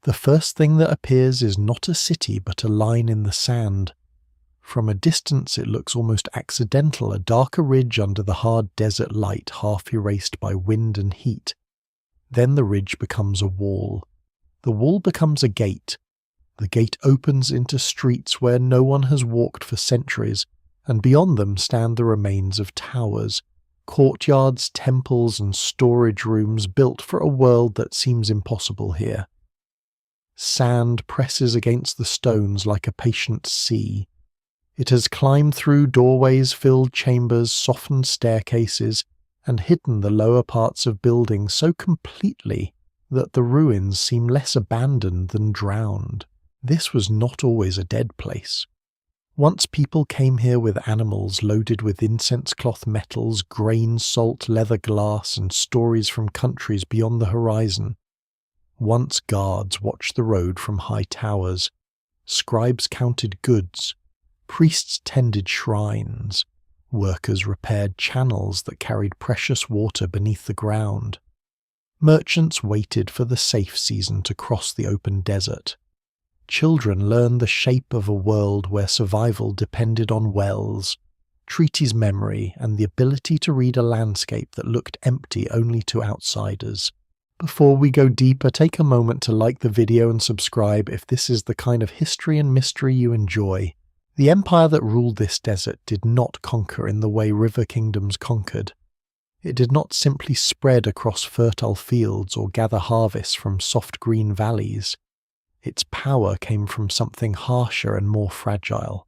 The first thing that appears is not a city but a line in the sand. From a distance it looks almost accidental, a darker ridge under the hard desert light, half erased by wind and heat. Then the ridge becomes a wall. The wall becomes a gate. The gate opens into streets where no one has walked for centuries, and beyond them stand the remains of towers, courtyards, temples, and storage rooms built for a world that seems impossible here. Sand presses against the stones like a patient sea. It has climbed through doorways, filled chambers, softened staircases, and hidden the lower parts of buildings so completely that the ruins seem less abandoned than drowned. This was not always a dead place. Once people came here with animals loaded with incense-cloth metals, grain, salt, leather, glass, and stories from countries beyond the horizon. Once guards watched the road from high towers. Scribes counted goods. Priests tended shrines. Workers repaired channels that carried precious water beneath the ground. Merchants waited for the safe season to cross the open desert. Children learned the shape of a world where survival depended on wells, treaties' memory, and the ability to read a landscape that looked empty only to outsiders. Before we go deeper, take a moment to like the video and subscribe if this is the kind of history and mystery you enjoy. The empire that ruled this desert did not conquer in the way river kingdoms conquered. It did not simply spread across fertile fields or gather harvests from soft green valleys. Its power came from something harsher and more fragile.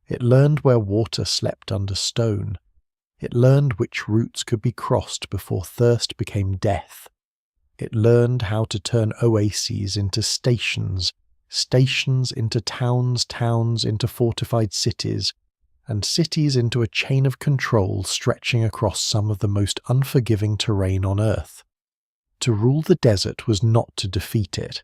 It learned where water slept under stone. It learned which routes could be crossed before thirst became death. It learned how to turn oases into stations, stations into towns, towns into fortified cities, and cities into a chain of control stretching across some of the most unforgiving terrain on Earth. To rule the desert was not to defeat it.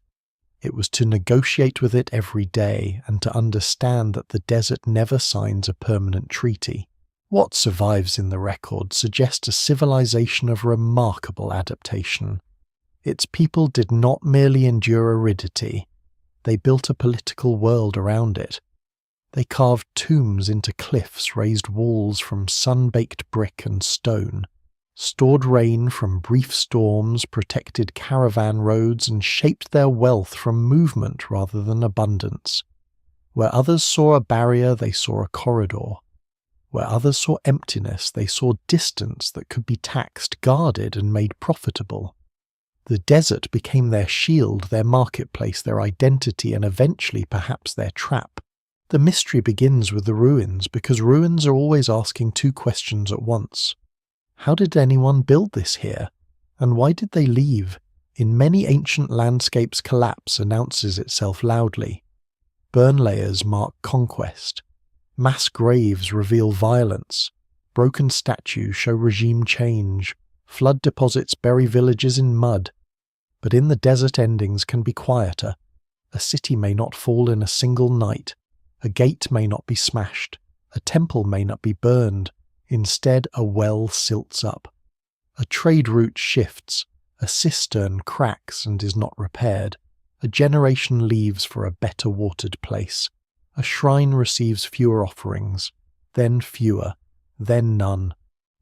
It was to negotiate with it every day and to understand that the desert never signs a permanent treaty. What survives in the record suggests a civilization of remarkable adaptation. Its people did not merely endure aridity. They built a political world around it. They carved tombs into cliffs, raised walls from sun-baked brick and stone, stored rain from brief storms, protected caravan roads, and shaped their wealth from movement rather than abundance. Where others saw a barrier, they saw a corridor. Where others saw emptiness, they saw distance that could be taxed, guarded, and made profitable. The desert became their shield, their marketplace, their identity, and eventually perhaps their trap. The mystery begins with the ruins, because ruins are always asking two questions at once. How did anyone build this here? And why did they leave? In many ancient landscapes, collapse announces itself loudly. Burn layers mark conquest. Mass graves reveal violence. Broken statues show regime change. Flood deposits bury villages in mud. But in the desert, endings can be quieter. A city may not fall in a single night. A gate may not be smashed. A temple may not be burned. Instead, a well silts up. A trade route shifts. A cistern cracks and is not repaired. A generation leaves for a better watered place. A shrine receives fewer offerings. Then fewer. Then none.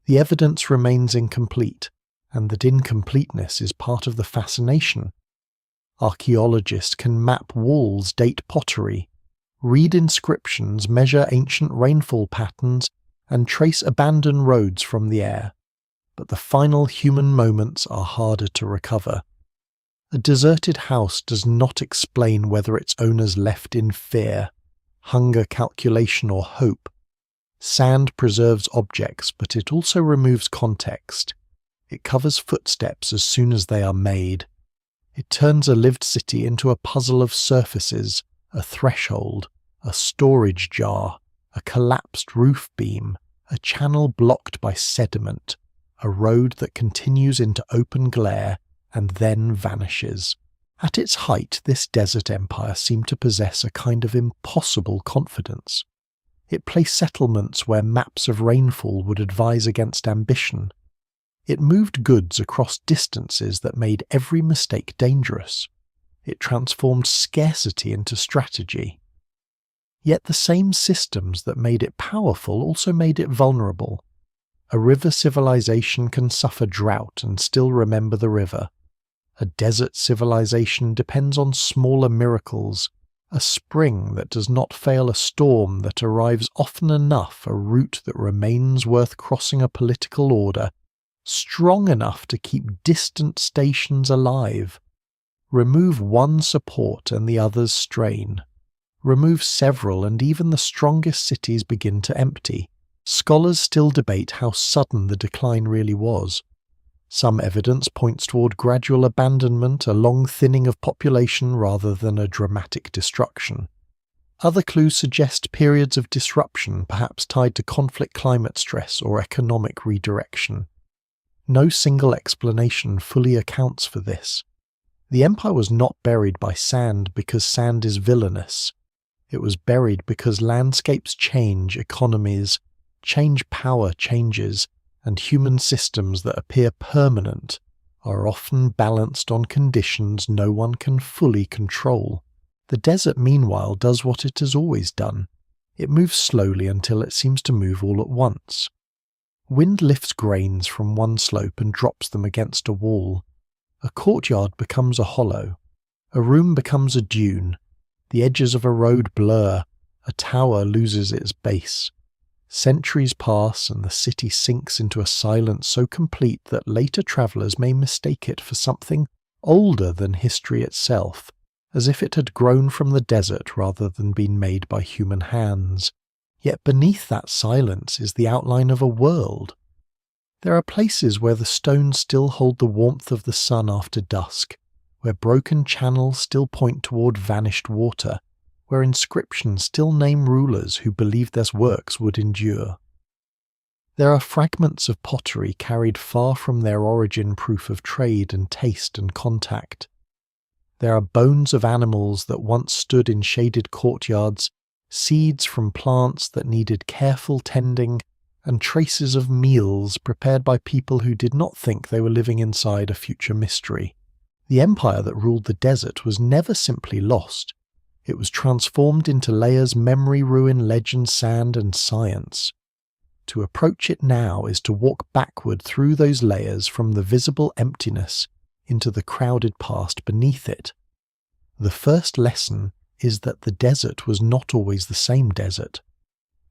The evidence remains incomplete, and that incompleteness is part of the fascination. Archaeologists can map walls, date pottery, read inscriptions, measure ancient rainfall patterns, and trace abandoned roads from the air. But the final human moments are harder to recover. A deserted house does not explain whether its owners left in fear, hunger, calculation, or hope. Sand preserves objects, but it also removes context. It covers footsteps as soon as they are made. It turns a lived city into a puzzle of surfaces, a threshold, a storage jar, a collapsed roof beam, a channel blocked by sediment, a road that continues into open glare and then vanishes. At its height, this desert empire seemed to possess a kind of impossible confidence. It placed settlements where maps of rainfall would advise against ambition. It moved goods across distances that made every mistake dangerous. It transformed scarcity into strategy. Yet the same systems that made it powerful also made it vulnerable. A river civilization can suffer drought and still remember the river. A desert civilization depends on smaller miracles, a spring that does not fail a storm that arrives often enough, a route that remains worth crossing a political order, strong enough to keep distant stations alive. Remove one support and the others strain. Remove several and even the strongest cities begin to empty. Scholars still debate how sudden the decline really was. Some evidence points toward gradual abandonment, a long thinning of population rather than a dramatic destruction. Other clues suggest periods of disruption, perhaps tied to conflict, climate stress, or economic redirection. No single explanation fully accounts for this. The empire was not buried by sand because sand is villainous. It was buried because landscapes change, economies change, power changes, and human systems that appear permanent are often balanced on conditions no one can fully control. The desert, meanwhile, does what it has always done. It moves slowly until it seems to move all at once. Wind lifts grains from one slope and drops them against a wall. A courtyard becomes a hollow. A room becomes a dune. The edges of a road blur. A tower loses its base. Centuries pass and the city sinks into a silence so complete that later travellers may mistake it for something older than history itself, as if it had grown from the desert rather than been made by human hands. Yet beneath that silence is the outline of a world. There are places where the stones still hold the warmth of the sun after dusk, where broken channels still point toward vanished water, where inscriptions still name rulers who believed their works would endure. There are fragments of pottery carried far from their origin, proof of trade and taste and contact. There are bones of animals that once stood in shaded courtyards, seeds from plants that needed careful tending, and traces of meals prepared by people who did not think they were living inside a future mystery. The empire that ruled the desert was never simply lost. It was transformed into layers: memory, ruin, legend, sand, and science. To approach it now is to walk backward through those layers from the visible emptiness into the crowded past beneath it. The first lesson is that the desert was not always the same desert.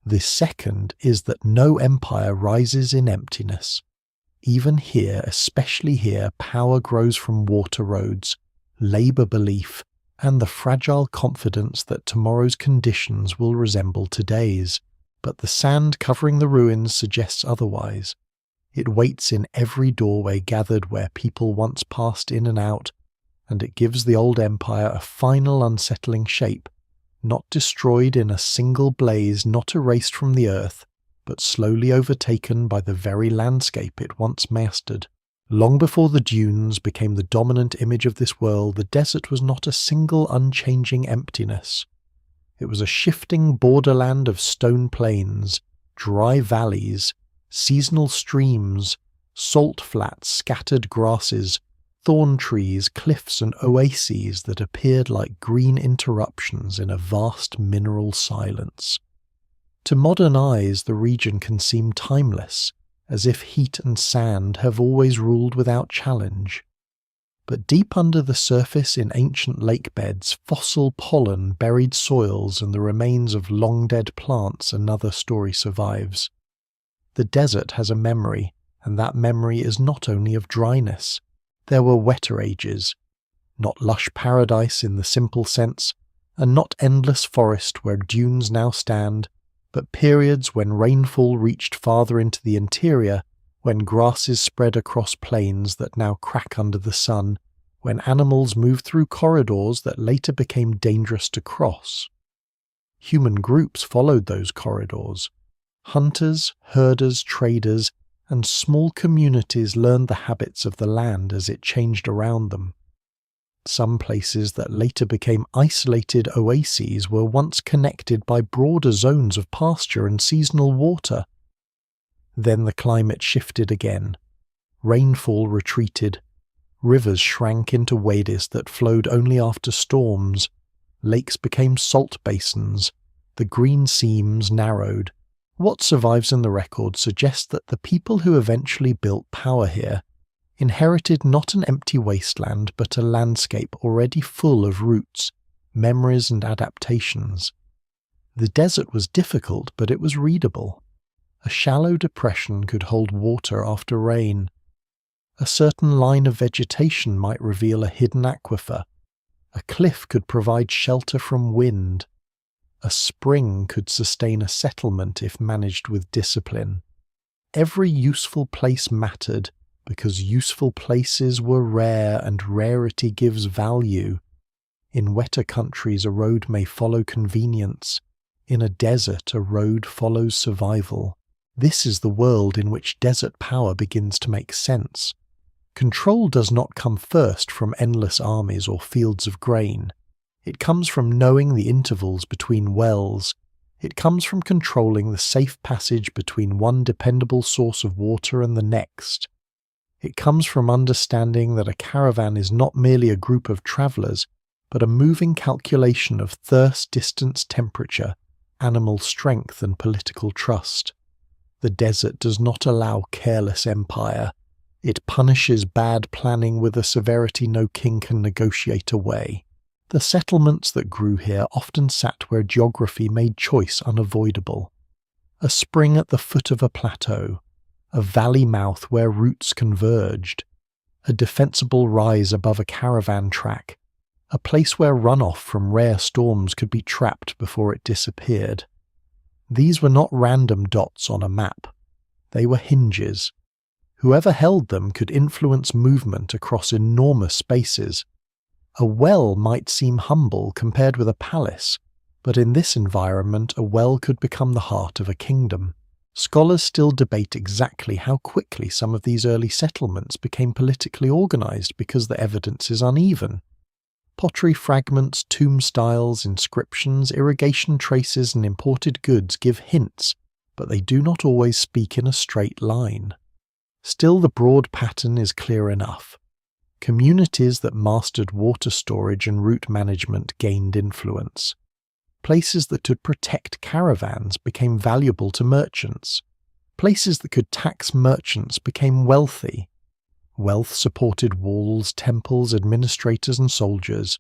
The second is that no empire rises in emptiness. Even here, especially here, power grows from water roads, labour belief, and the fragile confidence that tomorrow's conditions will resemble today's. But the sand covering the ruins suggests otherwise. It waits in every doorway gathered where people once passed in and out, and it gives the old empire a final unsettling shape, not destroyed in a single blaze, not erased from the earth, but slowly overtaken by the very landscape it once mastered. Long before the dunes became the dominant image of this world, the desert was not a single unchanging emptiness. It was a shifting borderland of stone plains, dry valleys, seasonal streams, salt flats, scattered grasses, thorn trees, cliffs and oases that appeared like green interruptions in a vast mineral silence. To modern eyes, the region can seem timeless, as if heat and sand have always ruled without challenge. But deep under the surface in ancient lake beds, fossil pollen, buried soils, and the remains of long-dead plants, another story survives. The desert has a memory, and that memory is not only of dryness. There were wetter ages, not lush paradise in the simple sense, and not endless forest where dunes now stand, but periods when rainfall reached farther into the interior, when grasses spread across plains that now crack under the sun, when animals moved through corridors that later became dangerous to cross. Human groups followed those corridors. Hunters, herders, traders, and small communities learned the habits of the land as it changed around them. Some places that later became isolated oases were once connected by broader zones of pasture and seasonal water. Then the climate shifted again. Rainfall retreated. Rivers shrank into wadis that flowed only after storms. Lakes became salt basins. The green seams narrowed. What survives in the record suggests that the people who eventually built power here inherited not an empty wasteland but a landscape already full of roots, memories and adaptations. The desert was difficult, but it was readable. A shallow depression could hold water after rain. A certain line of vegetation might reveal a hidden aquifer. A cliff could provide shelter from wind. A spring could sustain a settlement if managed with discipline. Every useful place mattered because useful places were rare and rarity gives value. In wetter countries a road may follow convenience. In a desert a road follows survival. This is the world in which desert power begins to make sense. Control does not come first from endless armies or fields of grain. It comes from knowing the intervals between wells. It comes from controlling the safe passage between one dependable source of water and the next. It comes from understanding that a caravan is not merely a group of travellers, but a moving calculation of thirst, distance, temperature, animal strength and political trust. The desert does not allow careless empire. It punishes bad planning with a severity no king can negotiate away. The settlements that grew here often sat where geography made choice unavoidable. A spring at the foot of a plateau, a valley mouth where routes converged, a defensible rise above a caravan track, a place where runoff from rare storms could be trapped before it disappeared. These were not random dots on a map. They were hinges. Whoever held them could influence movement across enormous spaces. A well might seem humble compared with a palace, but in this environment a well could become the heart of a kingdom. Scholars still debate exactly how quickly some of these early settlements became politically organized because the evidence is uneven. Pottery fragments, tomb styles, inscriptions, irrigation traces and imported goods give hints, but they do not always speak in a straight line. Still, the broad pattern is clear enough. Communities that mastered water storage and route management gained influence. Places that could protect caravans became valuable to merchants. Places that could tax merchants became wealthy. Wealth supported walls, temples, administrators and soldiers.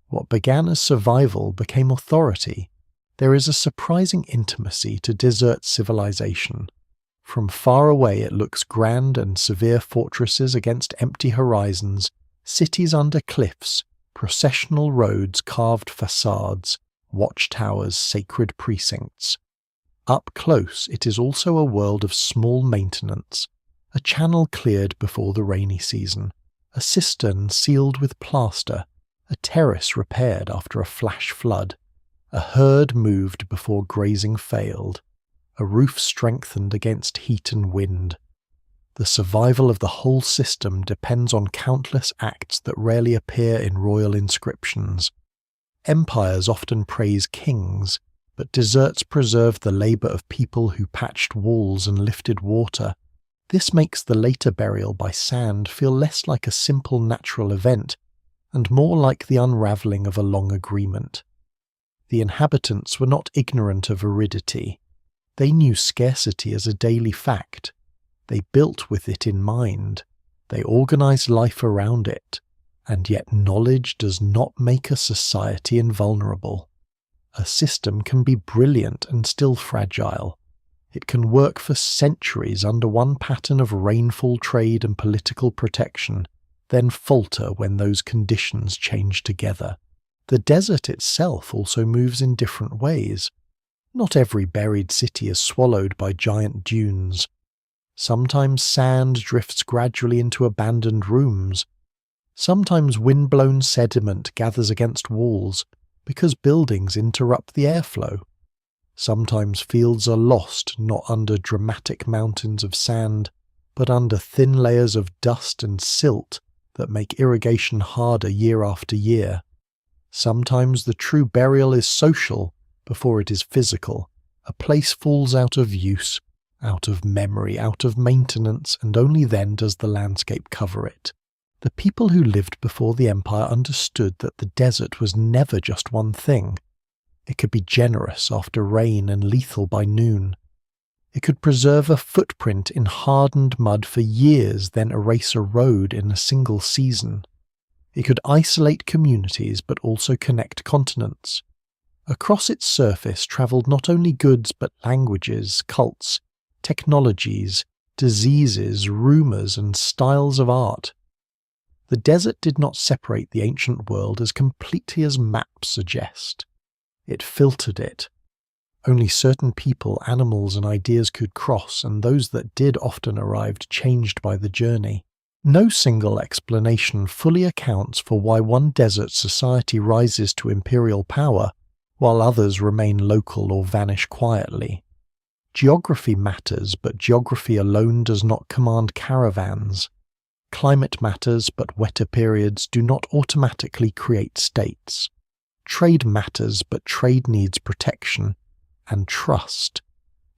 What began as survival became authority. There is a surprising intimacy to desert civilization. From far away it looks grand and severe fortresses against empty horizons, cities under cliffs, processional roads, carved facades, watchtowers, sacred precincts. Up close it is also a world of small maintenance, a channel cleared before the rainy season, a cistern sealed with plaster, a terrace repaired after a flash flood, a herd moved before grazing failed, a roof strengthened against heat and wind. The survival of the whole system depends on countless acts that rarely appear in royal inscriptions. Empires often praise kings, but deserts preserve the labour of people who patched walls and lifted water. This makes the later burial by sand feel less like a simple natural event and more like the unravelling of a long agreement. The inhabitants were not ignorant of aridity. They knew scarcity as a daily fact. They built with it in mind. They organised life around it. And yet knowledge does not make a society invulnerable. A system can be brilliant and still fragile. It can work for centuries under one pattern of rainfall trade and political protection, then falter when those conditions change together. The desert itself also moves in different ways. Not every buried city is swallowed by giant dunes. Sometimes sand drifts gradually into abandoned rooms. Sometimes wind-blown sediment gathers against walls because buildings interrupt the airflow. Sometimes fields are lost not under dramatic mountains of sand, but under thin layers of dust and silt that make irrigation harder year after year. Sometimes the true burial is social before it is physical. A place falls out of use, out of memory, out of maintenance, and only then does the landscape cover it. The people who lived before the empire understood that the desert was never just one thing. It could be generous after rain and lethal by noon. It could preserve a footprint in hardened mud for years, then erase a road in a single season. It could isolate communities but also connect continents. Across its surface travelled not only goods but languages, cults, technologies, diseases, rumours and styles of art. The desert did not separate the ancient world as completely as maps suggest. It filtered it. Only certain people, animals and ideas could cross, and those that did often arrived changed by the journey. No single explanation fully accounts for why one desert society rises to imperial power, while others remain local or vanish quietly. Geography matters, but geography alone does not command caravans. Climate matters, but wetter periods do not automatically create states. Trade matters, but trade needs protection and trust.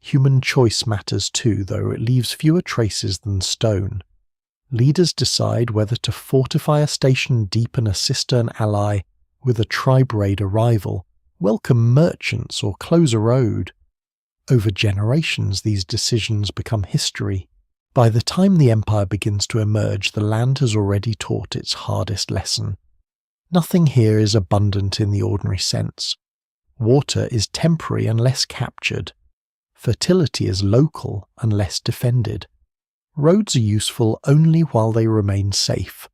Human choice matters too, though it leaves fewer traces than stone. Leaders decide whether to fortify a station, deepen a cistern ally with a tribe raid arrival, welcome merchants, or close a road. Over generations, these decisions become history. By the time the empire begins to emerge, the land has already taught its hardest lesson. Nothing here is abundant in the ordinary sense. Water is temporary unless captured. Fertility is local unless defended. Roads are useful only while they remain safe.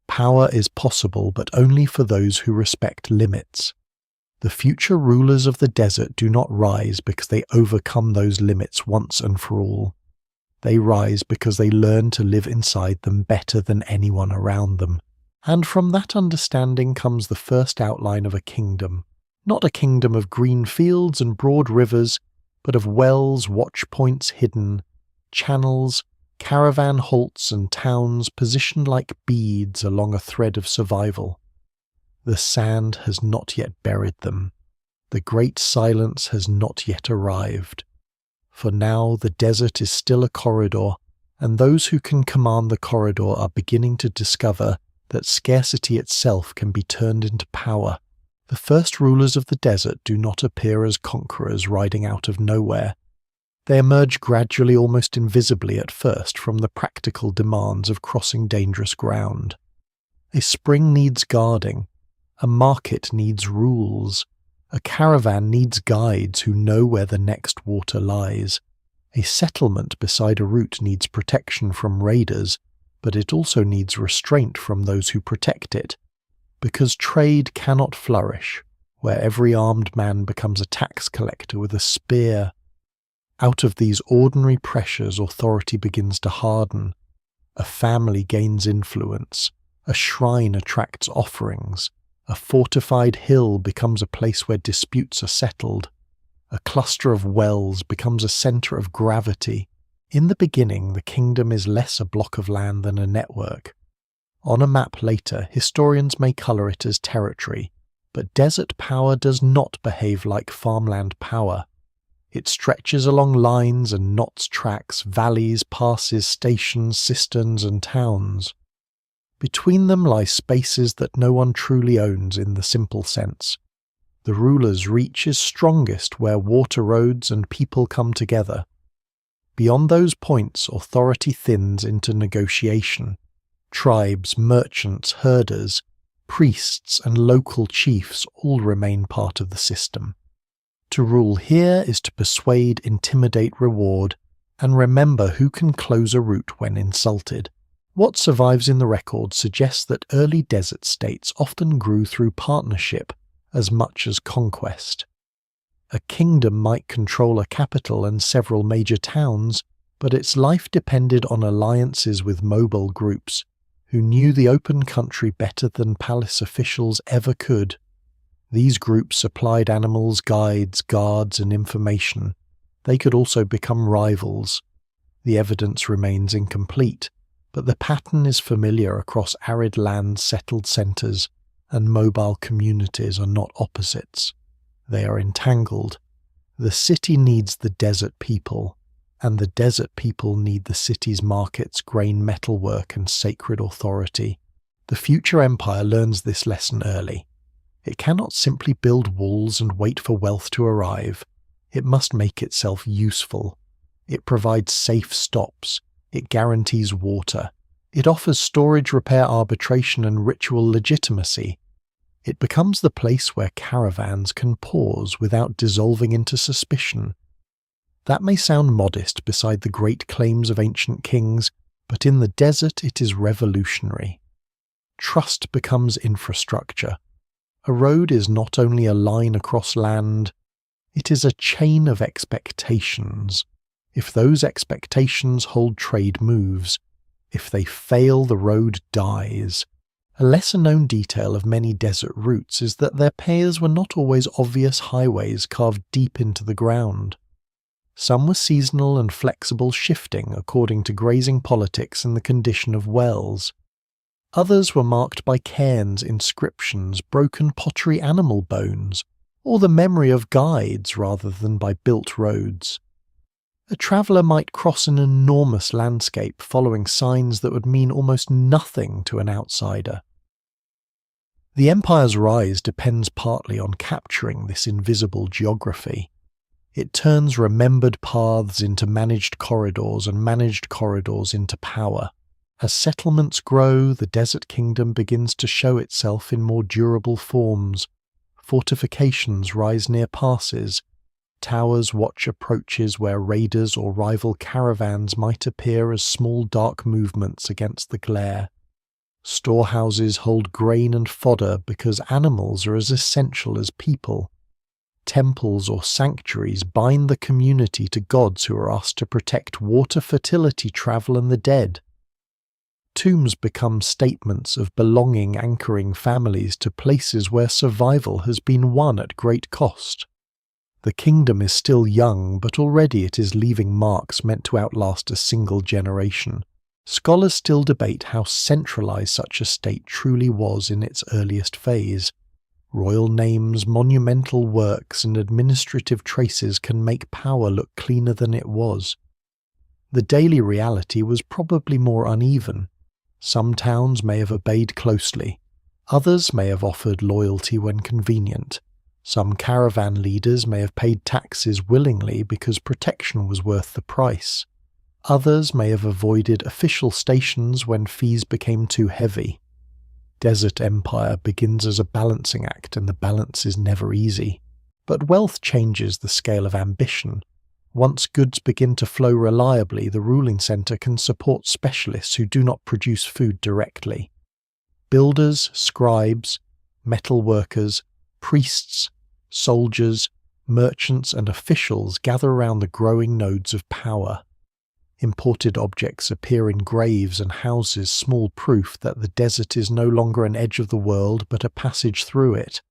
Power is possible, but only for those who respect limits. The future rulers of the desert do not rise because they overcome those limits once and for all. They rise because they learn to live inside them better than anyone around them. And from that understanding comes the first outline of a kingdom. Not a kingdom of green fields and broad rivers, but of wells, watch points hidden, channels, caravan halts and towns positioned like beads along a thread of survival. The sand has not yet buried them. The great silence has not yet arrived. For now the desert is still a corridor, and those who can command the corridor are beginning to discover that scarcity itself can be turned into power. The first rulers of the desert do not appear as conquerors riding out of nowhere. They emerge gradually, almost invisibly at first, from the practical demands of crossing dangerous ground. A spring needs guarding. A market needs rules. A caravan needs guides who know where the next water lies. A settlement beside a route needs protection from raiders, but it also needs restraint from those who protect it. Because trade cannot flourish where every armed man becomes a tax collector with a spear. Out of these ordinary pressures, authority begins to harden. A family gains influence. A shrine attracts offerings. A fortified hill becomes a place where disputes are settled. A cluster of wells becomes a centre of gravity. In the beginning, the kingdom is less a block of land than a network. On a map later, historians may colour it as territory, but desert power does not behave like farmland power. It stretches along lines and knots tracks, valleys, passes, stations, cisterns and towns. Between them lie spaces that no one truly owns in the simple sense. The ruler's reach is strongest where water roads and people come together. Beyond those points, authority thins into negotiation. Tribes, merchants, herders, priests and local chiefs all remain part of the system. To rule here is to persuade, intimidate, reward, and remember who can close a route when insulted. What survives in the record suggests that early desert states often grew through partnership as much as conquest. A kingdom might control a capital and several major towns, but its life depended on alliances with mobile groups who knew the open country better than palace officials ever could. These groups supplied animals, guides, guards, and information. They could also become rivals. The evidence remains incomplete, but the pattern is familiar across arid lands, settled centres, and mobile communities are not opposites. They are entangled. The city needs the desert people, and the desert people need the city's markets, grain, metalwork, and sacred authority. The future empire learns this lesson early. It cannot simply build walls and wait for wealth to arrive. It must make itself useful. It provides safe stops. It guarantees water. It offers storage, repair, arbitration, and ritual legitimacy. It becomes the place where caravans can pause without dissolving into suspicion. That may sound modest beside the great claims of ancient kings, but in the desert it is revolutionary. Trust becomes infrastructure. A road is not only a line across land, it is a chain of expectations. If those expectations hold, trade moves. If they fail, the road dies. A lesser-known detail of many desert routes is that their pairs were not always obvious highways carved deep into the ground. Some were seasonal and flexible, shifting according to grazing politics and the condition of wells. Others were marked by cairns, inscriptions, broken pottery, animal bones, or the memory of guides rather than by built roads. A traveller might cross an enormous landscape following signs that would mean almost nothing to an outsider. The empire's rise depends partly on capturing this invisible geography. It turns remembered paths into managed corridors and managed corridors into power. As settlements grow, the desert kingdom begins to show itself in more durable forms. Fortifications rise near passes. Towers watch approaches where raiders or rival caravans might appear as small dark movements against the glare. Storehouses hold grain and fodder because animals are as essential as people. Temples or sanctuaries bind the community to gods who are asked to protect water, fertility, travel, and the dead. Tombs become statements of belonging, anchoring families to places where survival has been won at great cost. The kingdom is still young, but already it is leaving marks meant to outlast a single generation. Scholars still debate how centralized such a state truly was in its earliest phase. Royal names, monumental works, and administrative traces can make power look cleaner than it was. The daily reality was probably more uneven. Some towns may have obeyed closely. Others may have offered loyalty when convenient. Some caravan leaders may have paid taxes willingly because protection was worth the price. Others may have avoided official stations when fees became too heavy. Desert empire begins as a balancing act, and the balance is never easy. But wealth changes the scale of ambition. Once goods begin to flow reliably, the ruling centre can support specialists who do not produce food directly. Builders, scribes, metal workers, priests, soldiers, merchants and officials gather around the growing nodes of power. Imported objects appear in graves and houses, small proof that the desert is no longer an edge of the world but a passage through it.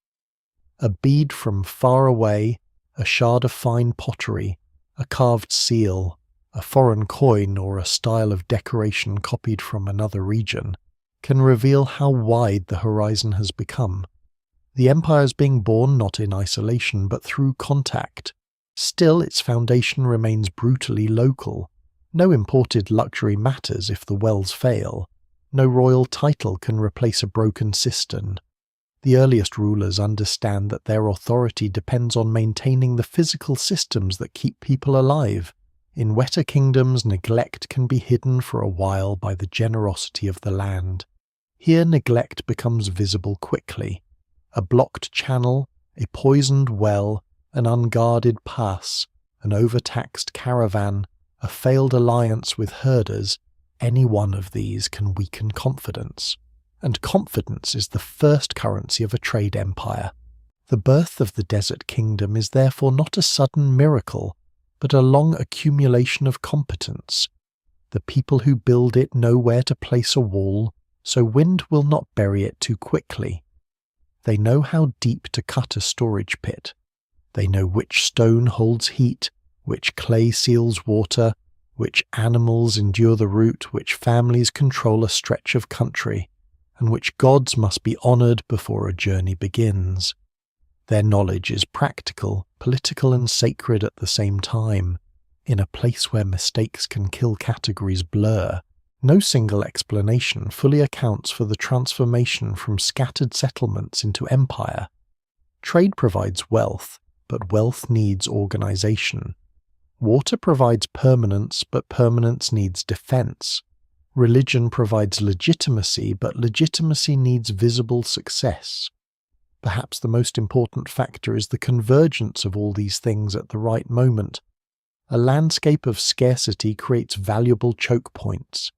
A bead from far away, a shard of fine pottery, a carved seal, a foreign coin or a style of decoration copied from another region, can reveal how wide the horizon has become. The empire is being born not in isolation but through contact. Still, its foundation remains brutally local. No imported luxury matters if the wells fail. No royal title can replace a broken cistern. The earliest rulers understand that their authority depends on maintaining the physical systems that keep people alive. In wetter kingdoms, neglect can be hidden for a while by the generosity of the land. Here neglect becomes visible quickly. A blocked channel, a poisoned well, an unguarded pass, an overtaxed caravan, a failed alliance with herders, any one of these can weaken confidence. And confidence is the first currency of a trade empire. The birth of the desert kingdom is therefore not a sudden miracle, but a long accumulation of competence. The people who build it know where to place a wall, so wind will not bury it too quickly. They know how deep to cut a storage pit. They know which stone holds heat, which clay seals water, which animals endure the route, which families control a stretch of country, and which gods must be honoured before a journey begins. Their knowledge is practical, political and sacred at the same time. In a place where mistakes can kill, categories blur. No single explanation fully accounts for the transformation from scattered settlements into empire. Trade provides wealth, but wealth needs organization. Water provides permanence, but permanence needs defense. Religion provides legitimacy, but legitimacy needs visible success. Perhaps the most important factor is the convergence of all these things at the right moment. A landscape of scarcity creates valuable choke points.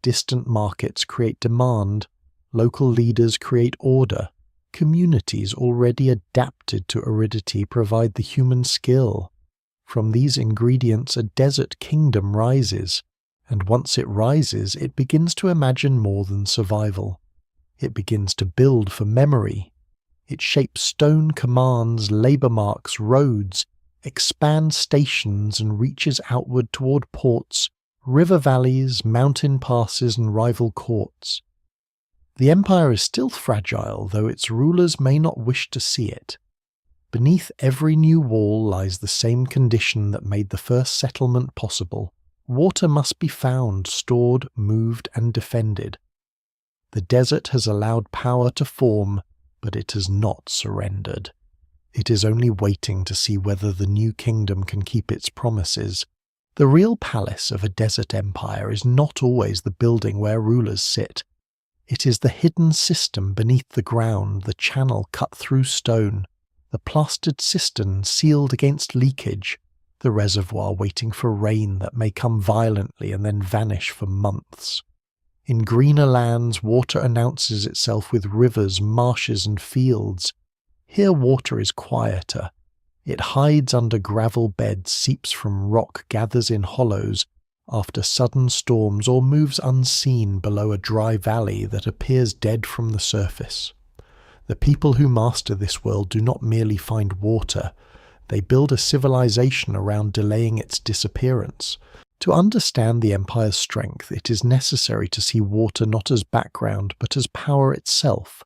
Distant markets create demand. Local leaders create order. Communities already adapted to aridity provide the human skill. From these ingredients, a desert kingdom rises, and once it rises, it begins to imagine more than survival. It begins to build for memory. It shapes stone commands, labor marks, roads, expands stations, and reaches outward toward ports, river valleys, mountain passes, and rival courts. The empire is still fragile, though its rulers may not wish to see it. Beneath every new wall lies the same condition that made the first settlement possible. Water must be found, stored, moved, and defended. The desert has allowed power to form, but it has not surrendered. It is only waiting to see whether the new kingdom can keep its promises. The real palace of a desert empire is not always the building where rulers sit. It is the hidden system beneath the ground, the channel cut through stone, the plastered cistern sealed against leakage, the reservoir waiting for rain that may come violently and then vanish for months. In greener lands, water announces itself with rivers, marshes, and fields. Here water is quieter. It hides under gravel beds, seeps from rock, gathers in hollows after sudden storms, or moves unseen below a dry valley that appears dead from the surface. The people who master this world do not merely find water, they build a civilization around delaying its disappearance. To understand the empire's strength, it is necessary to see water not as background, but as power itself.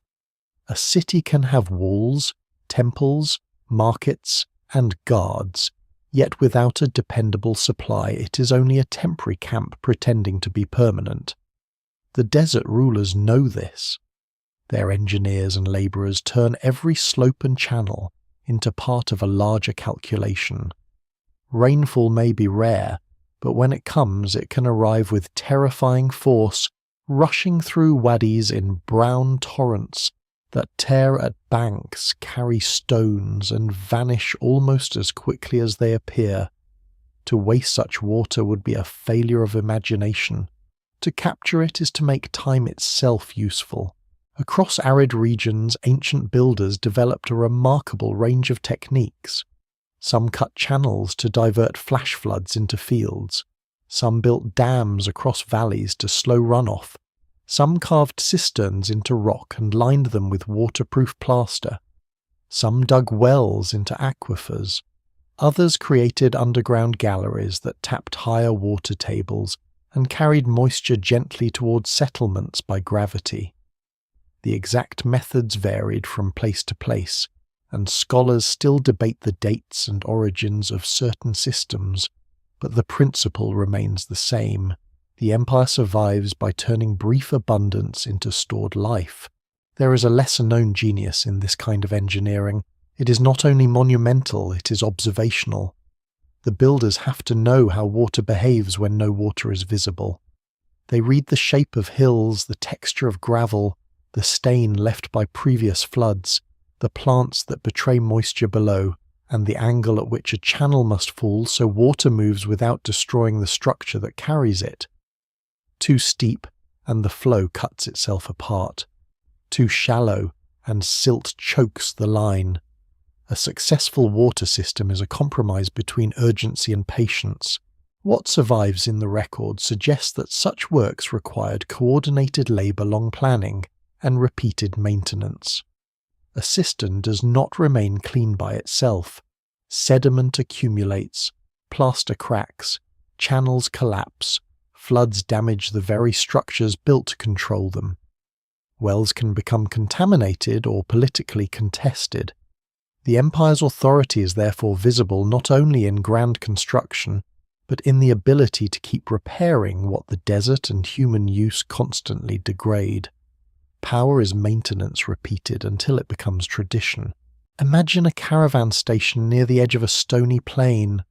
A city can have walls, temples, markets, and guards, yet without a dependable supply it is only a temporary camp pretending to be permanent. The desert rulers know this. Their engineers and labourers turn every slope and channel into part of a larger calculation. Rainfall may be rare, but when it comes it can arrive with terrifying force, rushing through wadis in brown torrents that tear at banks, carry stones, and vanish almost as quickly as they appear. To waste such water would be a failure of imagination. To capture it is to make time itself useful. Across arid regions, ancient builders developed a remarkable range of techniques. Some cut channels to divert flash floods into fields. Some built dams across valleys to slow runoff. Some carved cisterns into rock and lined them with waterproof plaster. Some dug wells into aquifers. Others created underground galleries that tapped higher water tables and carried moisture gently towards settlements by gravity. The exact methods varied from place to place, and scholars still debate the dates and origins of certain systems, but the principle remains the same. The empire survives by turning brief abundance into stored life. There is a lesser-known genius in this kind of engineering. It is not only monumental, it is observational. The builders have to know how water behaves when no water is visible. They read the shape of hills, the texture of gravel, the stain left by previous floods, the plants that betray moisture below, and the angle at which a channel must fall so water moves without destroying the structure that carries it. Too steep, and the flow cuts itself apart. Too shallow, and silt chokes the line. A successful water system is a compromise between urgency and patience. What survives in the record suggests that such works required coordinated labour-long planning and repeated maintenance. A cistern does not remain clean by itself. Sediment accumulates, plaster cracks, channels collapse, floods damage the very structures built to control them. Wells can become contaminated or politically contested. The empire's authority is therefore visible not only in grand construction, but in the ability to keep repairing what the desert and human use constantly degrade. Power is maintenance repeated until it becomes tradition. Imagine a caravan station near the edge of a stony plain.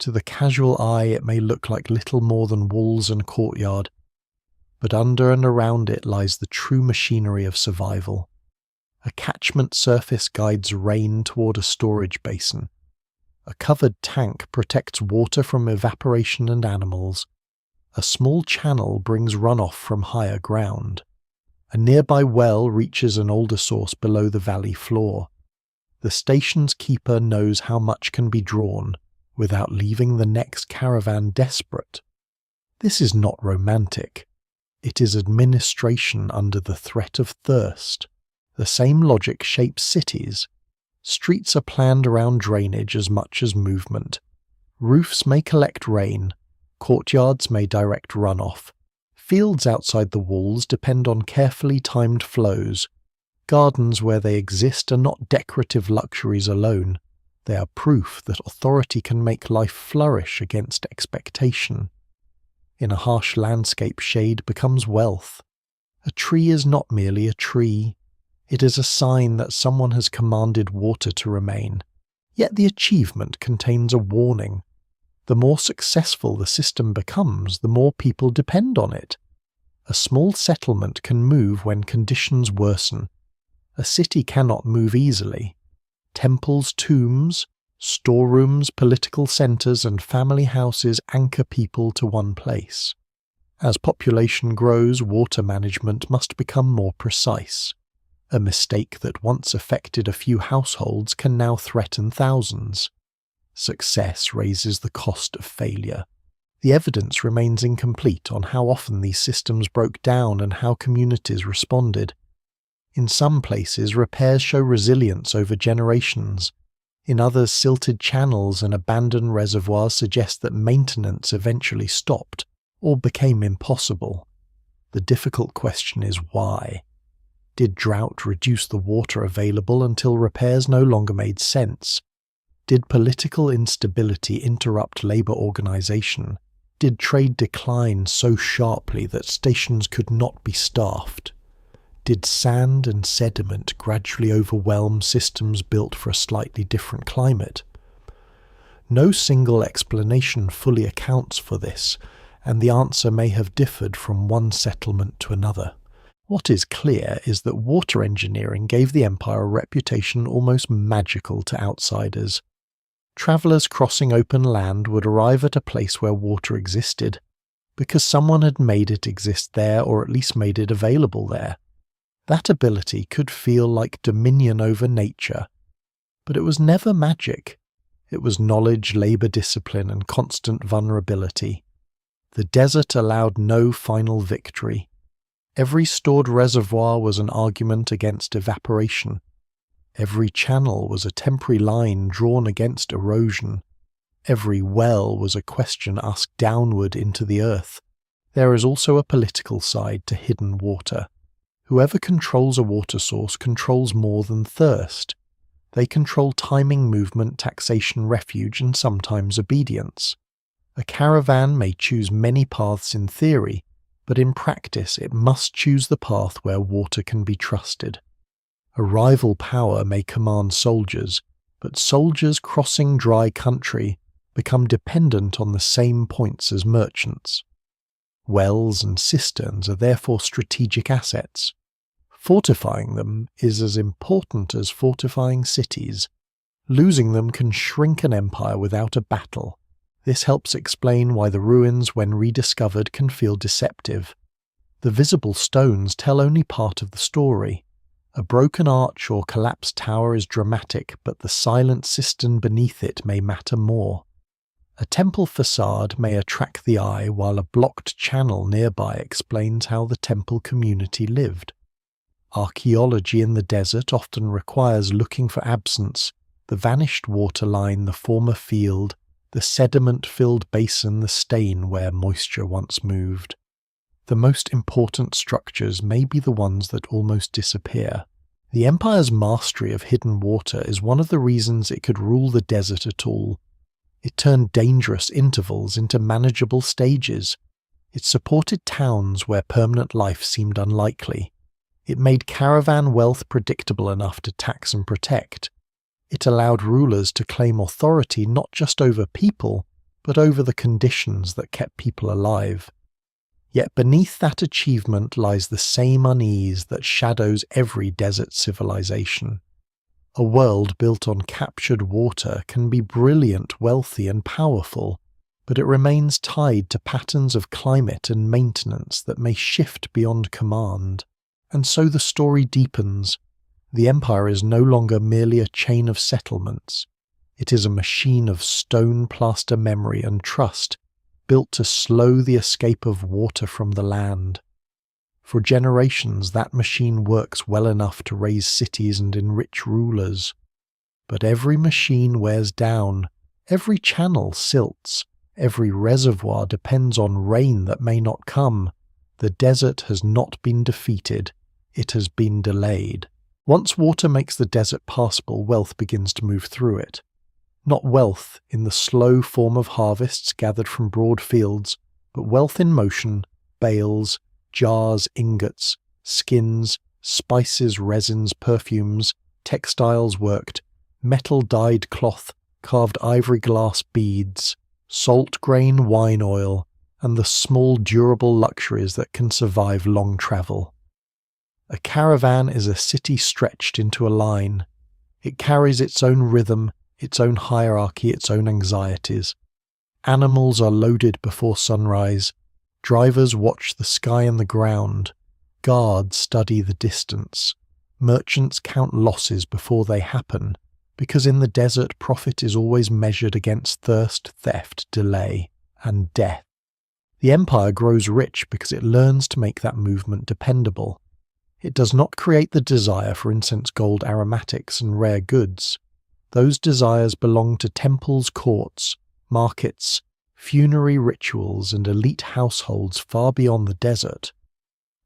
To the casual eye it may look like little more than walls and courtyard, but under and around it lies the true machinery of survival. A catchment surface guides rain toward a storage basin. A covered tank protects water from evaporation and animals. A small channel brings runoff from higher ground. A nearby well reaches an older source below the valley floor. The station's keeper knows how much can be drawn without leaving the next caravan desperate. This is not romantic. It is administration under the threat of thirst. The same logic shapes cities. Streets are planned around drainage as much as movement. Roofs may collect rain. Courtyards may direct runoff. Fields outside the walls depend on carefully timed flows. Gardens where they exist are not decorative luxuries alone. They are proof that authority can make life flourish against expectation. In a harsh landscape, shade becomes wealth. A tree is not merely a tree. It is a sign that someone has commanded water to remain. Yet the achievement contains a warning. The more successful the system becomes, the more people depend on it. A small settlement can move when conditions worsen. A city cannot move easily. Temples, tombs, storerooms, political centres and family houses anchor people to one place. As population grows, water management must become more precise. A mistake that once affected a few households can now threaten thousands. Success raises the cost of failure. The evidence remains incomplete on how often these systems broke down and how communities responded. In some places, repairs show resilience over generations. In others, silted channels and abandoned reservoirs suggest that maintenance eventually stopped or became impossible. The difficult question is why? Did drought reduce the water available until repairs no longer made sense? Did political instability interrupt labor organization? Did trade decline so sharply that stations could not be staffed? Did sand and sediment gradually overwhelm systems built for a slightly different climate? No single explanation fully accounts for this, and the answer may have differed from one settlement to another. What is clear is that water engineering gave the empire a reputation almost magical to outsiders. Travellers crossing open land would arrive at a place where water existed, because someone had made it exist there or at least made it available there. That ability could feel like dominion over nature, but it was never magic. It was knowledge, labour discipline, and constant vulnerability. The desert allowed no final victory. Every stored reservoir was an argument against evaporation. Every channel was a temporary line drawn against erosion. Every well was a question asked downward into the earth. There is also a political side to hidden water. Whoever controls a water source controls more than thirst. They control timing, movement, taxation, refuge, and sometimes obedience. A caravan may choose many paths in theory, but in practice it must choose the path where water can be trusted. A rival power may command soldiers, but soldiers crossing dry country become dependent on the same points as merchants. Wells and cisterns are therefore strategic assets. Fortifying them is as important as fortifying cities. Losing them can shrink an empire without a battle. This helps explain why the ruins, when rediscovered, can feel deceptive. The visible stones tell only part of the story. A broken arch or collapsed tower is dramatic, but the silent cistern beneath it may matter more. A temple facade may attract the eye, while a blocked channel nearby explains how the temple community lived. Archaeology in the desert often requires looking for absence, the vanished waterline, the former field, the sediment-filled basin, the stain where moisture once moved. The most important structures may be the ones that almost disappear. The empire's mastery of hidden water is one of the reasons it could rule the desert at all. It turned dangerous intervals into manageable stages. It supported towns where permanent life seemed unlikely. It made caravan wealth predictable enough to tax and protect. It allowed rulers to claim authority not just over people, but over the conditions that kept people alive. Yet beneath that achievement lies the same unease that shadows every desert civilization. A world built on captured water can be brilliant, wealthy, and powerful, but it remains tied to patterns of climate and maintenance that may shift beyond command. And so the story deepens. The empire is no longer merely a chain of settlements. It is a machine of stone plaster memory and trust, built to slow the escape of water from the land. For generations, that machine works well enough to raise cities and enrich rulers. But every machine wears down, every channel silts, every reservoir depends on rain that may not come. The desert has not been defeated, it has been delayed. Once water makes the desert passable, wealth begins to move through it. Not wealth in the slow form of harvests gathered from broad fields, but wealth in motion, bales, jars, ingots, skins, spices, resins, perfumes, textiles worked, metal-dyed cloth, carved ivory glass beads, salt grain wine oil, and the small durable luxuries that can survive long travel. A caravan is a city stretched into a line. It carries its own rhythm, its own hierarchy, its own anxieties. Animals are loaded before sunrise. Drivers watch the sky and the ground. Guards study the distance. Merchants count losses before they happen, because in the desert profit is always measured against thirst, theft, delay, and death. The empire grows rich because it learns to make that movement dependable. It does not create the desire for incense, gold, aromatics, and rare goods. Those desires belong to temples, courts, markets, funerary rituals, and elite households far beyond the desert.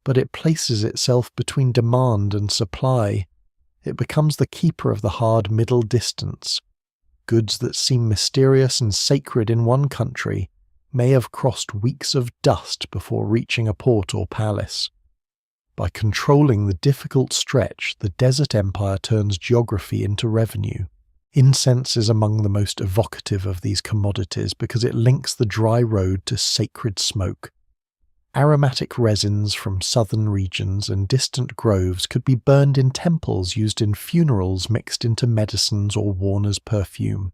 But it places itself between demand and supply. It becomes the keeper of the hard middle distance. Goods that seem mysterious and sacred in one country may have crossed weeks of dust before reaching a port or palace. By controlling the difficult stretch, the desert empire turns geography into revenue. Incense is among the most evocative of these commodities because it links the dry road to sacred smoke. Aromatic resins from southern regions and distant groves could be burned in temples, used in funerals, mixed into medicines or worn as perfume.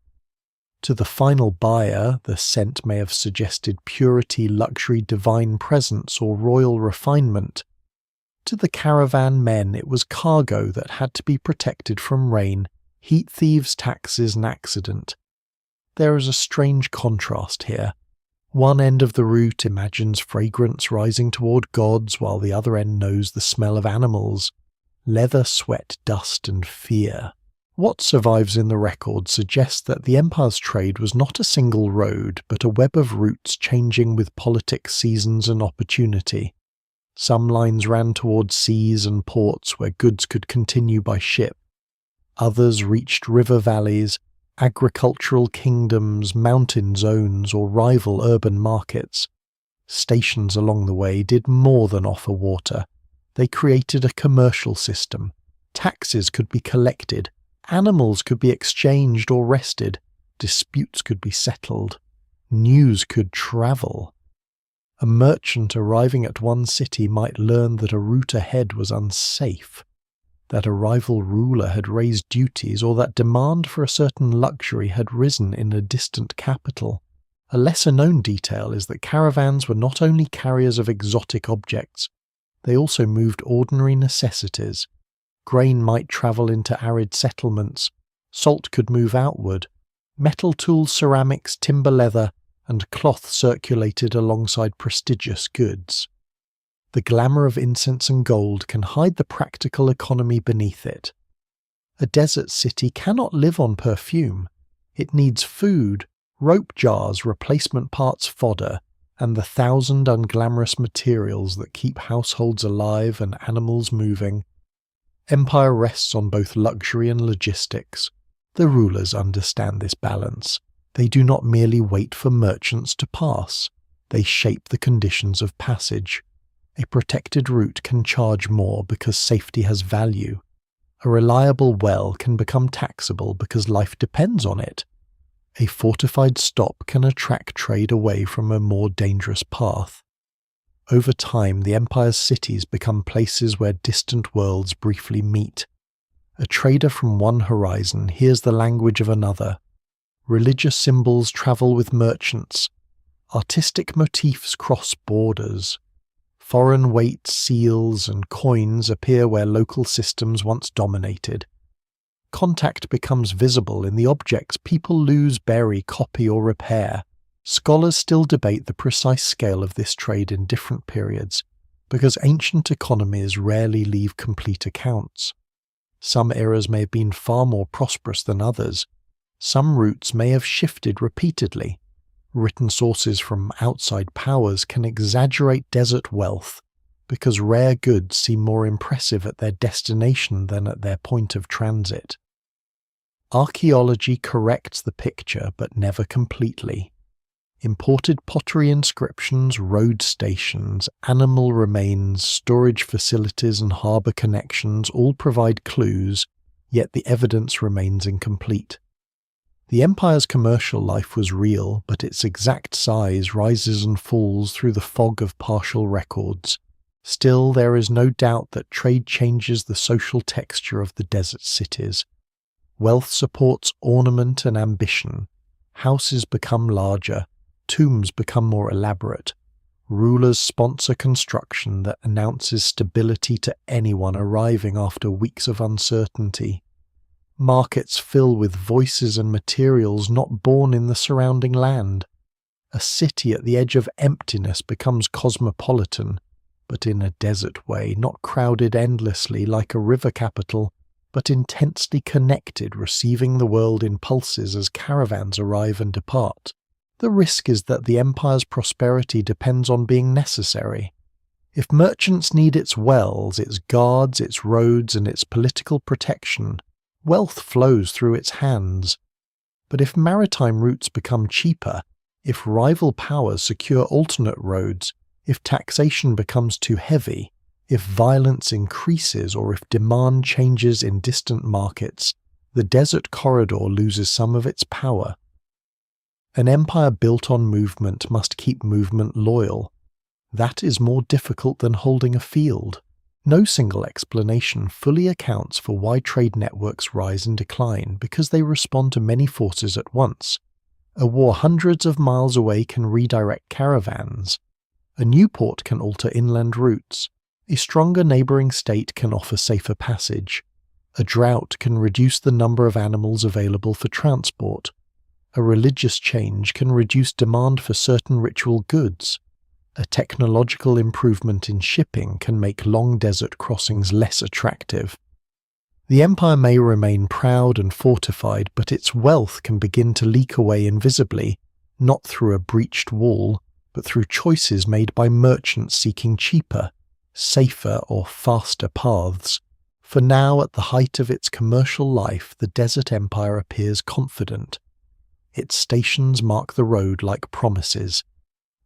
To the final buyer, the scent may have suggested purity, luxury, divine presence, or royal refinement. To the caravan men, it was cargo that had to be protected from rain, heat thieves, taxes, and accident. There is a strange contrast here. One end of the route imagines fragrance rising toward gods, while the other end knows the smell of animals, leather, sweat, dust, and fear. What survives in the record suggests that the empire's trade was not a single road, but a web of routes changing with politics, seasons, and opportunity. Some lines ran towards seas and ports where goods could continue by ship. Others reached river valleys, agricultural kingdoms, mountain zones, or rival urban markets. Stations along the way did more than offer water. They created a commercial system. Taxes could be collected, animals could be exchanged or rested, disputes could be settled, news could travel. A merchant arriving at one city might learn that a route ahead was unsafe, that a rival ruler had raised duties, or that demand for a certain luxury had risen in a distant capital. A lesser-known detail is that caravans were not only carriers of exotic objects, they also moved ordinary necessities. Grain might travel into arid settlements, salt could move outward, metal tools, ceramics, timber, leather, and cloth circulated alongside prestigious goods. The glamour of incense and gold can hide the practical economy beneath it. A desert city cannot live on perfume. It needs food, rope jars, replacement parts, fodder, and the 1,000 unglamorous materials that keep households alive and animals moving. Empire rests on both luxury and logistics. The rulers understand this balance. They do not merely wait for merchants to pass, they shape the conditions of passage. A protected route can charge more because safety has value. A reliable well can become taxable because life depends on it. A fortified stop can attract trade away from a more dangerous path. Over time, the empire's cities become places where distant worlds briefly meet. A trader from one horizon hears the language of another. Religious symbols travel with merchants. Artistic motifs cross borders. Foreign weights, seals, and coins appear where local systems once dominated. Contact becomes visible in the objects people lose, bury, copy, or repair. Scholars still debate the precise scale of this trade in different periods, because ancient economies rarely leave complete accounts. Some eras may have been far more prosperous than others. Some routes may have shifted repeatedly. Written sources from outside powers can exaggerate desert wealth, because rare goods seem more impressive at their destination than at their point of transit. Archaeology corrects the picture, but never completely. Imported pottery inscriptions, road stations, animal remains, storage facilities and harbour connections all provide clues, yet the evidence remains incomplete. The empire's commercial life was real, but its exact size rises and falls through the fog of partial records. Still, there is no doubt that trade changes the social texture of the desert cities. Wealth supports ornament and ambition. Houses become larger. Tombs become more elaborate. Rulers sponsor construction that announces stability to anyone arriving after weeks of uncertainty. Markets fill with voices and materials not born in the surrounding land. A city at the edge of emptiness becomes cosmopolitan, but in a desert way, not crowded endlessly like a river capital, but intensely connected, receiving the world in pulses as caravans arrive and depart. The risk is that the empire's prosperity depends on being necessary. If merchants need its wells, its guards, its roads, and its political protection, wealth flows through its hands. But if maritime routes become cheaper, if rival powers secure alternate roads, if taxation becomes too heavy, if violence increases, or if demand changes in distant markets, the desert corridor loses some of its power. An empire built on movement must keep movement loyal. That is more difficult than holding a field. No single explanation fully accounts for why trade networks rise and decline, because they respond to many forces at once. A war hundreds of miles away can redirect caravans. A new port can alter inland routes. A stronger neighbouring state can offer safer passage. A drought can reduce the number of animals available for transport. A religious change can reduce demand for certain ritual goods. A technological improvement in shipping can make long desert crossings less attractive. The empire may remain proud and fortified, but its wealth can begin to leak away invisibly, not through a breached wall, but through choices made by merchants seeking cheaper, safer or faster paths. For now, at the height of its commercial life, the desert empire appears confident. Its stations mark the road like promises.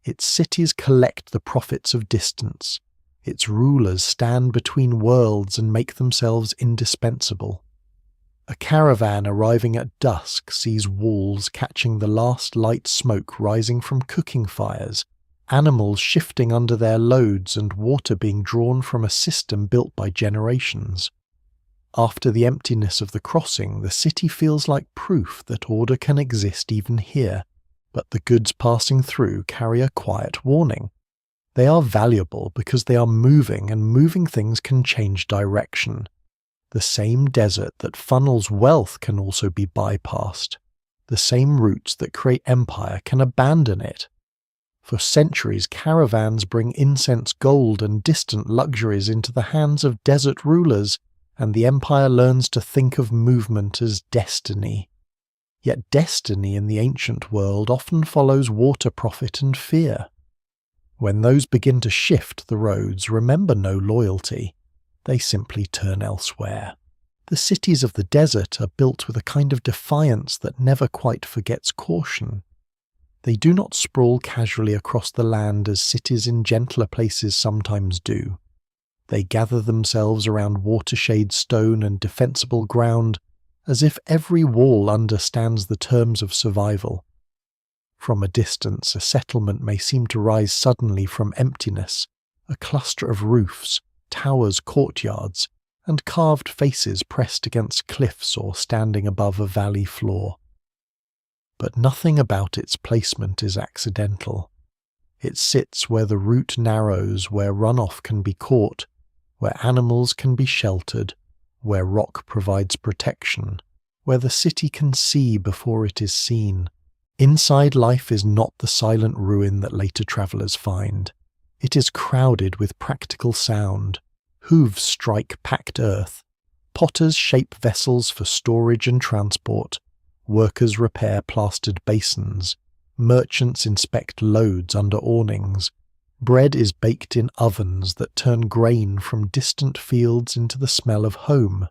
Its cities collect the profits of distance. Its rulers stand between worlds and make themselves indispensable. A caravan arriving at dusk sees walls catching the last light smoke rising from cooking fires, animals shifting under their loads, and water being drawn from a system built by generations. After the emptiness of the crossing, the city feels like proof that order can exist even here, but the goods passing through carry a quiet warning. They are valuable because they are moving, and moving things can change direction. The same desert that funnels wealth can also be bypassed. The same routes that create empire can abandon it. For centuries, caravans bring incense gold and distant luxuries into the hands of desert rulers, and the empire learns to think of movement as destiny. Yet destiny in the ancient world often follows water profit and fear. When those begin to shift the roads, remember no loyalty. They simply turn elsewhere. The The cities of the desert are built with a kind of defiance that never quite forgets caution. They do not sprawl casually across the land as cities in gentler places sometimes do. They gather themselves around watershade stone and defensible ground, as if every wall understands the terms of survival. From a distance, a settlement may seem to rise suddenly from emptiness, a cluster of roofs, towers, courtyards, and carved faces pressed against cliffs or standing above a valley floor. But nothing about its placement is accidental. It sits where the route narrows, where runoff can be caught, where animals can be sheltered, where rock provides protection, where the city can see before it is seen. Inside life is not the silent ruin that later travellers find. It is crowded with practical sound. Hooves strike packed earth. Potters shape vessels for storage and transport. Workers repair plastered basins. Merchants inspect loads under awnings. Bread is baked in ovens that turn grain from distant fields into the smell of home.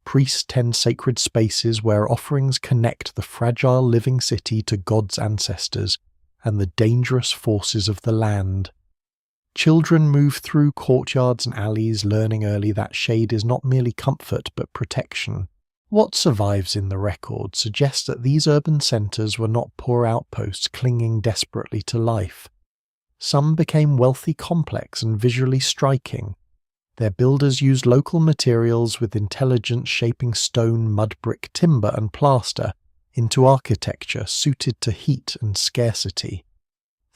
Priests tend sacred spaces where offerings connect the fragile living city to God's ancestors and the dangerous forces of the land. Children move through courtyards and alleys, learning early that shade is not merely comfort but protection. What survives in the record suggests that these urban centres were not poor outposts clinging desperately to life. Some became wealthy, complex, and visually striking. Their builders used local materials with intelligence, shaping stone, mud brick, timber, and plaster into architecture suited to heat and scarcity.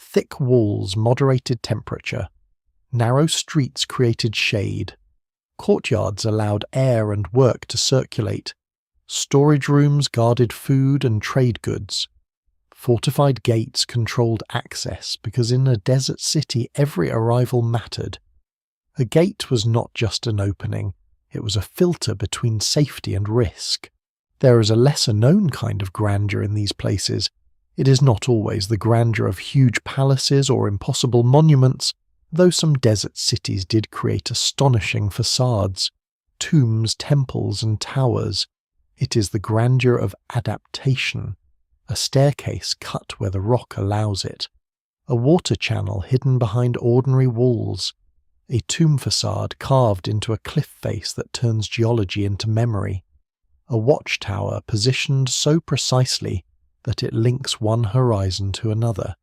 Thick walls moderated temperature. Narrow streets created shade. Courtyards allowed air and work to circulate. Storage rooms guarded food and trade goods. Fortified gates controlled access because in a desert city every arrival mattered. A gate was not just an opening, it was a filter between safety and risk. There is a lesser-known kind of grandeur in these places. It is not always the grandeur of huge palaces or impossible monuments, though some desert cities did create astonishing facades, tombs, temples, and towers. It is the grandeur of adaptation, a staircase cut where the rock allows it, a water channel hidden behind ordinary walls, a tomb facade carved into a cliff face that turns geology into memory, a watchtower positioned so precisely that it links one horizon to another.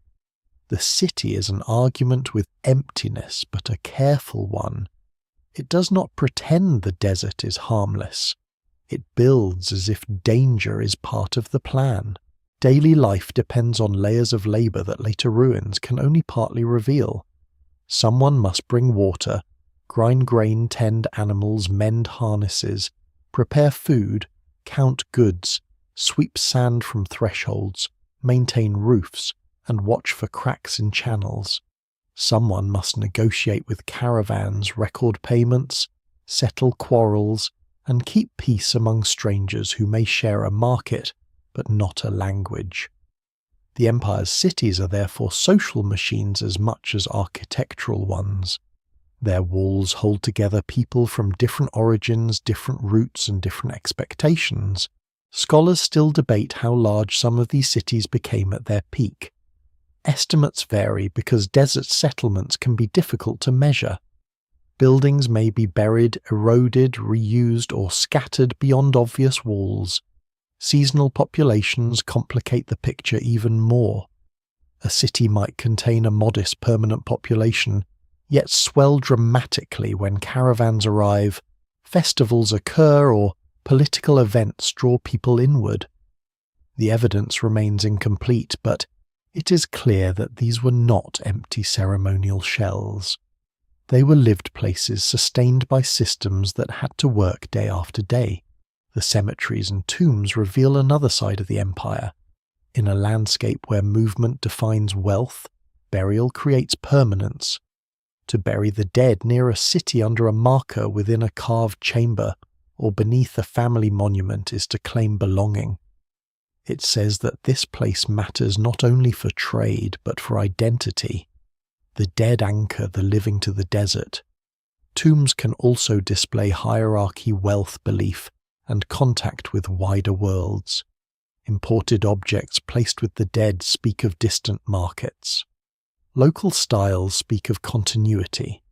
The city is an argument with emptiness, but a careful one. It does not pretend the desert is harmless. It builds as if danger is part of the plan. Daily life depends on layers of labour that later ruins can only partly reveal. Someone must bring water, grind grain, tend animals, mend harnesses, prepare food, count goods, sweep sand from thresholds, maintain roofs, and watch for cracks in channels. Someone must negotiate with caravans, record payments, settle quarrels, and keep peace among strangers who may share a market but not a language. The empire's cities are therefore social machines as much as architectural ones. Their walls hold together people from different origins, different roots, and different expectations. Scholars still debate how large some of these cities became at their peak. Estimates vary because desert settlements can be difficult to measure. Buildings may be buried, eroded, reused, or scattered beyond obvious walls. Seasonal populations complicate the picture even more. A city might contain a modest permanent population, yet swell dramatically when caravans arrive, festivals occur, or political events draw people inward. The evidence remains incomplete, but it is clear that these were not empty ceremonial shells. They were lived places sustained by systems that had to work day after day. The cemeteries and tombs reveal another side of the empire. In a landscape where movement defines wealth, burial creates permanence. To bury the dead near a city under a marker within a carved chamber or beneath a family monument is to claim belonging. It says that this place matters not only for trade but for identity. The dead anchor the living to the desert. Tombs can also display hierarchy, wealth, belief, and contact with wider worlds. Imported objects placed with the dead speak of distant markets. Local styles speak of continuity.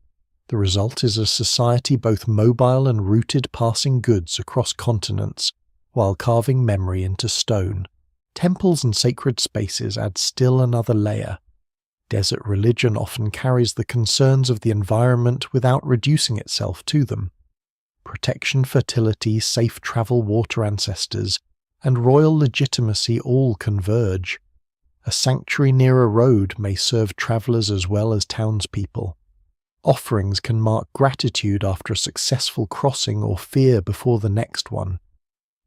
The result is a society both mobile and rooted, passing goods across continents while carving memory into stone. Temples and sacred spaces add still another layer. Desert religion often carries the concerns of the environment without reducing itself to them. Protection, fertility, safe travel, water ancestors, and royal legitimacy all converge. A sanctuary near a road may serve travellers as well as townspeople. Offerings can mark gratitude after a successful crossing or fear before the next one.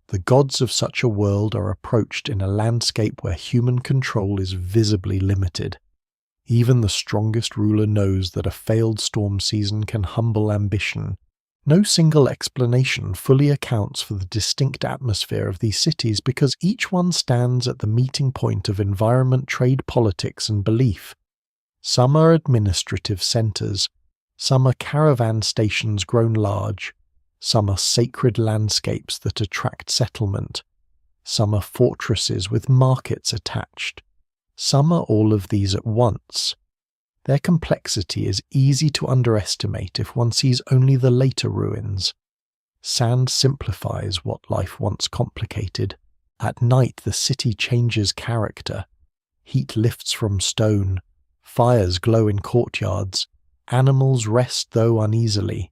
The gods of such a world are approached in a landscape where human control is visibly limited. Even the strongest ruler knows that a failed storm season can humble ambition. No single explanation fully accounts for the distinct atmosphere of these cities because each one stands at the meeting point of environment, trade, politics, and belief. Some are administrative centres. Some are caravan stations grown large. Some are sacred landscapes that attract settlement. Some are fortresses with markets attached. Some are all of these at once. Their complexity is easy to underestimate if one sees only the later ruins. Sand simplifies what life once complicated. At night the city changes character. Heat lifts from stone. Fires glow in courtyards. Animals rest though uneasily.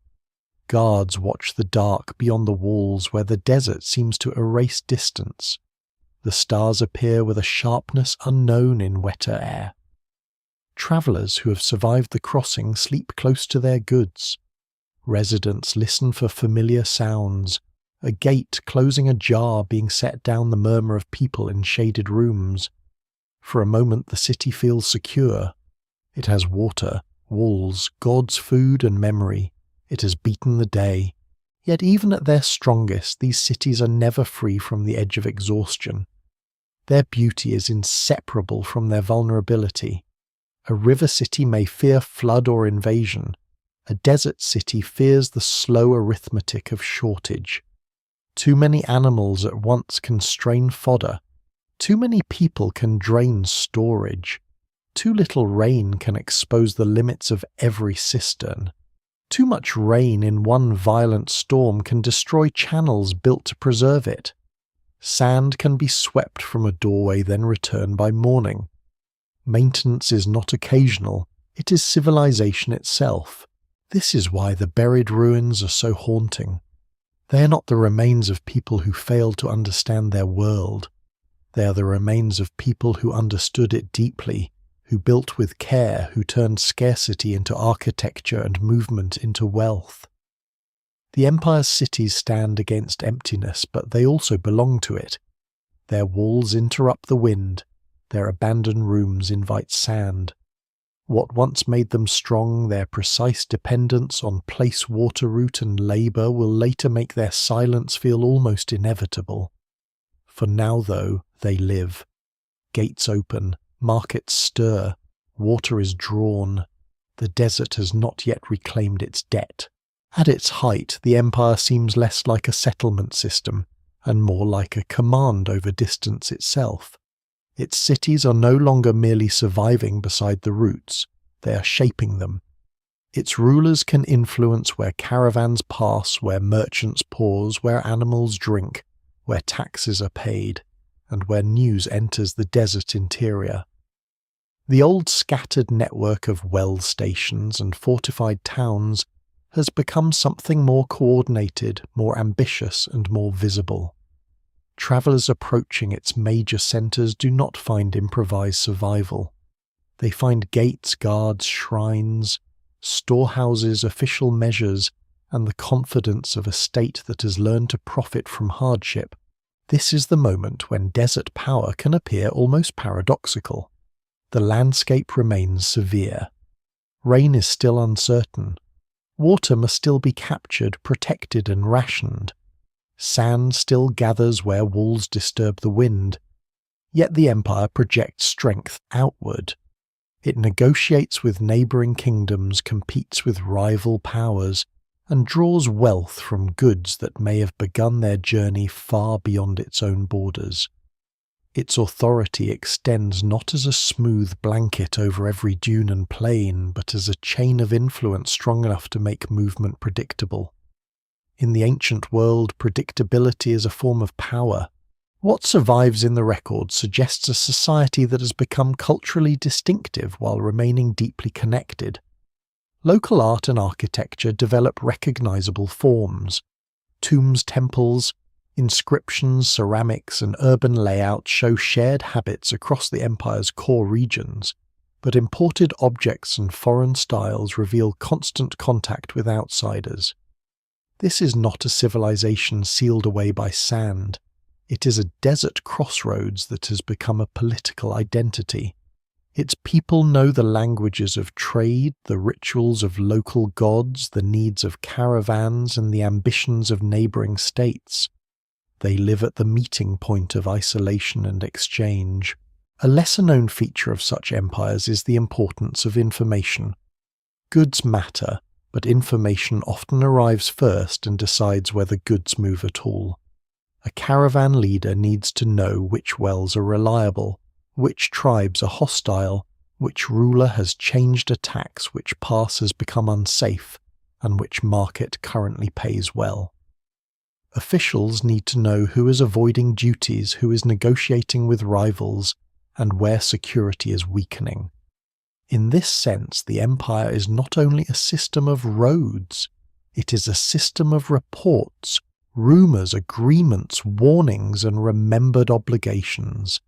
Guards watch the dark beyond the walls where the desert seems to erase distance. The stars appear with a sharpness unknown in wetter air. Travellers who have survived the crossing sleep close to their goods. Residents listen for familiar sounds, a gate closing ajar being set down, the murmur of people in shaded rooms. For a moment the city feels secure. It has water, walls, gods, food and memory. It has beaten the day. Yet even at their strongest, these cities are never free from the edge of exhaustion. Their beauty is inseparable from their vulnerability. A river city may fear flood or invasion. A desert city fears the slow arithmetic of shortage. Too many animals at once can strain fodder. Too many people can drain storage. Too little rain can expose the limits of every cistern. Too much rain in one violent storm can destroy channels built to preserve it. Sand can be swept from a doorway, then returned by morning. Maintenance is not occasional, it is civilization itself. This is why the buried ruins are so haunting. They are not the remains of people who failed to understand their world. They are the remains of people who understood it deeply, who built with care, who turned scarcity into architecture and movement into wealth. The Empire's cities stand against emptiness, but they also belong to it. Their walls interrupt the wind. Their abandoned rooms invite sand. What once made them strong, their precise dependence on place, water route and labour, will later make their silence feel almost inevitable. For now, though, they live. Gates open, markets stir, water is drawn. The desert has not yet reclaimed its debt. At its height, the Empire seems less like a settlement system, and more like a command over distance itself. Its cities are no longer merely surviving beside the routes, they are shaping them. Its rulers can influence where caravans pass, where merchants pause, where animals drink, where taxes are paid, and where news enters the desert interior. The old scattered network of well stations and fortified towns has become something more coordinated, more ambitious, and more visible. Travellers approaching its major centres do not find improvised survival. They find gates, guards, shrines, storehouses, official measures, and the confidence of a state that has learned to profit from hardship. This is the moment when desert power can appear almost paradoxical. The landscape remains severe. Rain is still uncertain. Water must still be captured, protected, and rationed. Sand still gathers where walls disturb the wind. Yet the Empire projects strength outward. It negotiates with neighbouring kingdoms, competes with rival powers, and draws wealth from goods that may have begun their journey far beyond its own borders. Its authority extends not as a smooth blanket over every dune and plain, but as a chain of influence strong enough to make movement predictable. In the ancient world, predictability is a form of power. What survives in the record suggests a society that has become culturally distinctive while remaining deeply connected. Local art and architecture develop recognizable forms. Tombs, temples, inscriptions, ceramics, and urban layouts show shared habits across the empire's core regions, but imported objects and foreign styles reveal constant contact with outsiders. This is not a civilization sealed away by sand. It is a desert crossroads that has become a political identity. Its people know the languages of trade, the rituals of local gods, the needs of caravans, and the ambitions of neighboring states. They live at the meeting point of isolation and exchange. A lesser-known feature of such empires is the importance of information. Goods matter, but information often arrives first and decides whether goods move at all. A caravan leader needs to know which wells are reliable, which tribes are hostile, which ruler has changed a tax, which pass has become unsafe, and which market currently pays well. Officials need to know who is avoiding duties, who is negotiating with rivals, and where security is weakening. In this sense, the empire is not only a system of roads, it is a system of reports, rumours, agreements, warnings, and remembered obligations.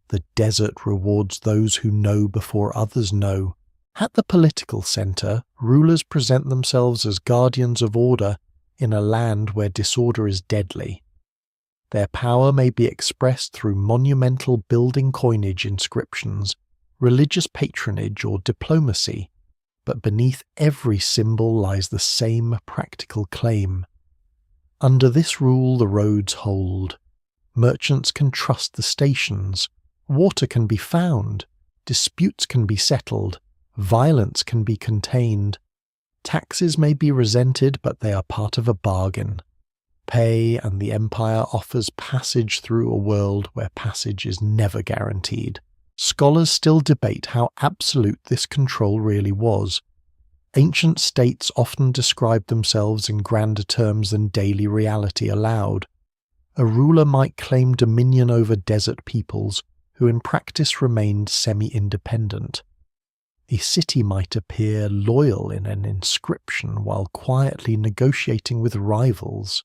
The desert rewards those who know before others know. At the political centre, rulers present themselves as guardians of order in a land where disorder is deadly. Their power may be expressed through monumental building coinage inscriptions, religious patronage, or diplomacy, but beneath every symbol lies the same practical claim. Under this rule the roads hold. Merchants can trust the stations. Water can be found. Disputes can be settled. Violence can be contained. Taxes may be resented, but they are part of a bargain. Pay, and the empire offers passage through a world where passage is never guaranteed. Scholars still debate how absolute this control really was. Ancient states often described themselves in grander terms than daily reality allowed. A ruler might claim dominion over desert peoples, who in practice remained semi-independent. A city might appear loyal in an inscription while quietly negotiating with rivals.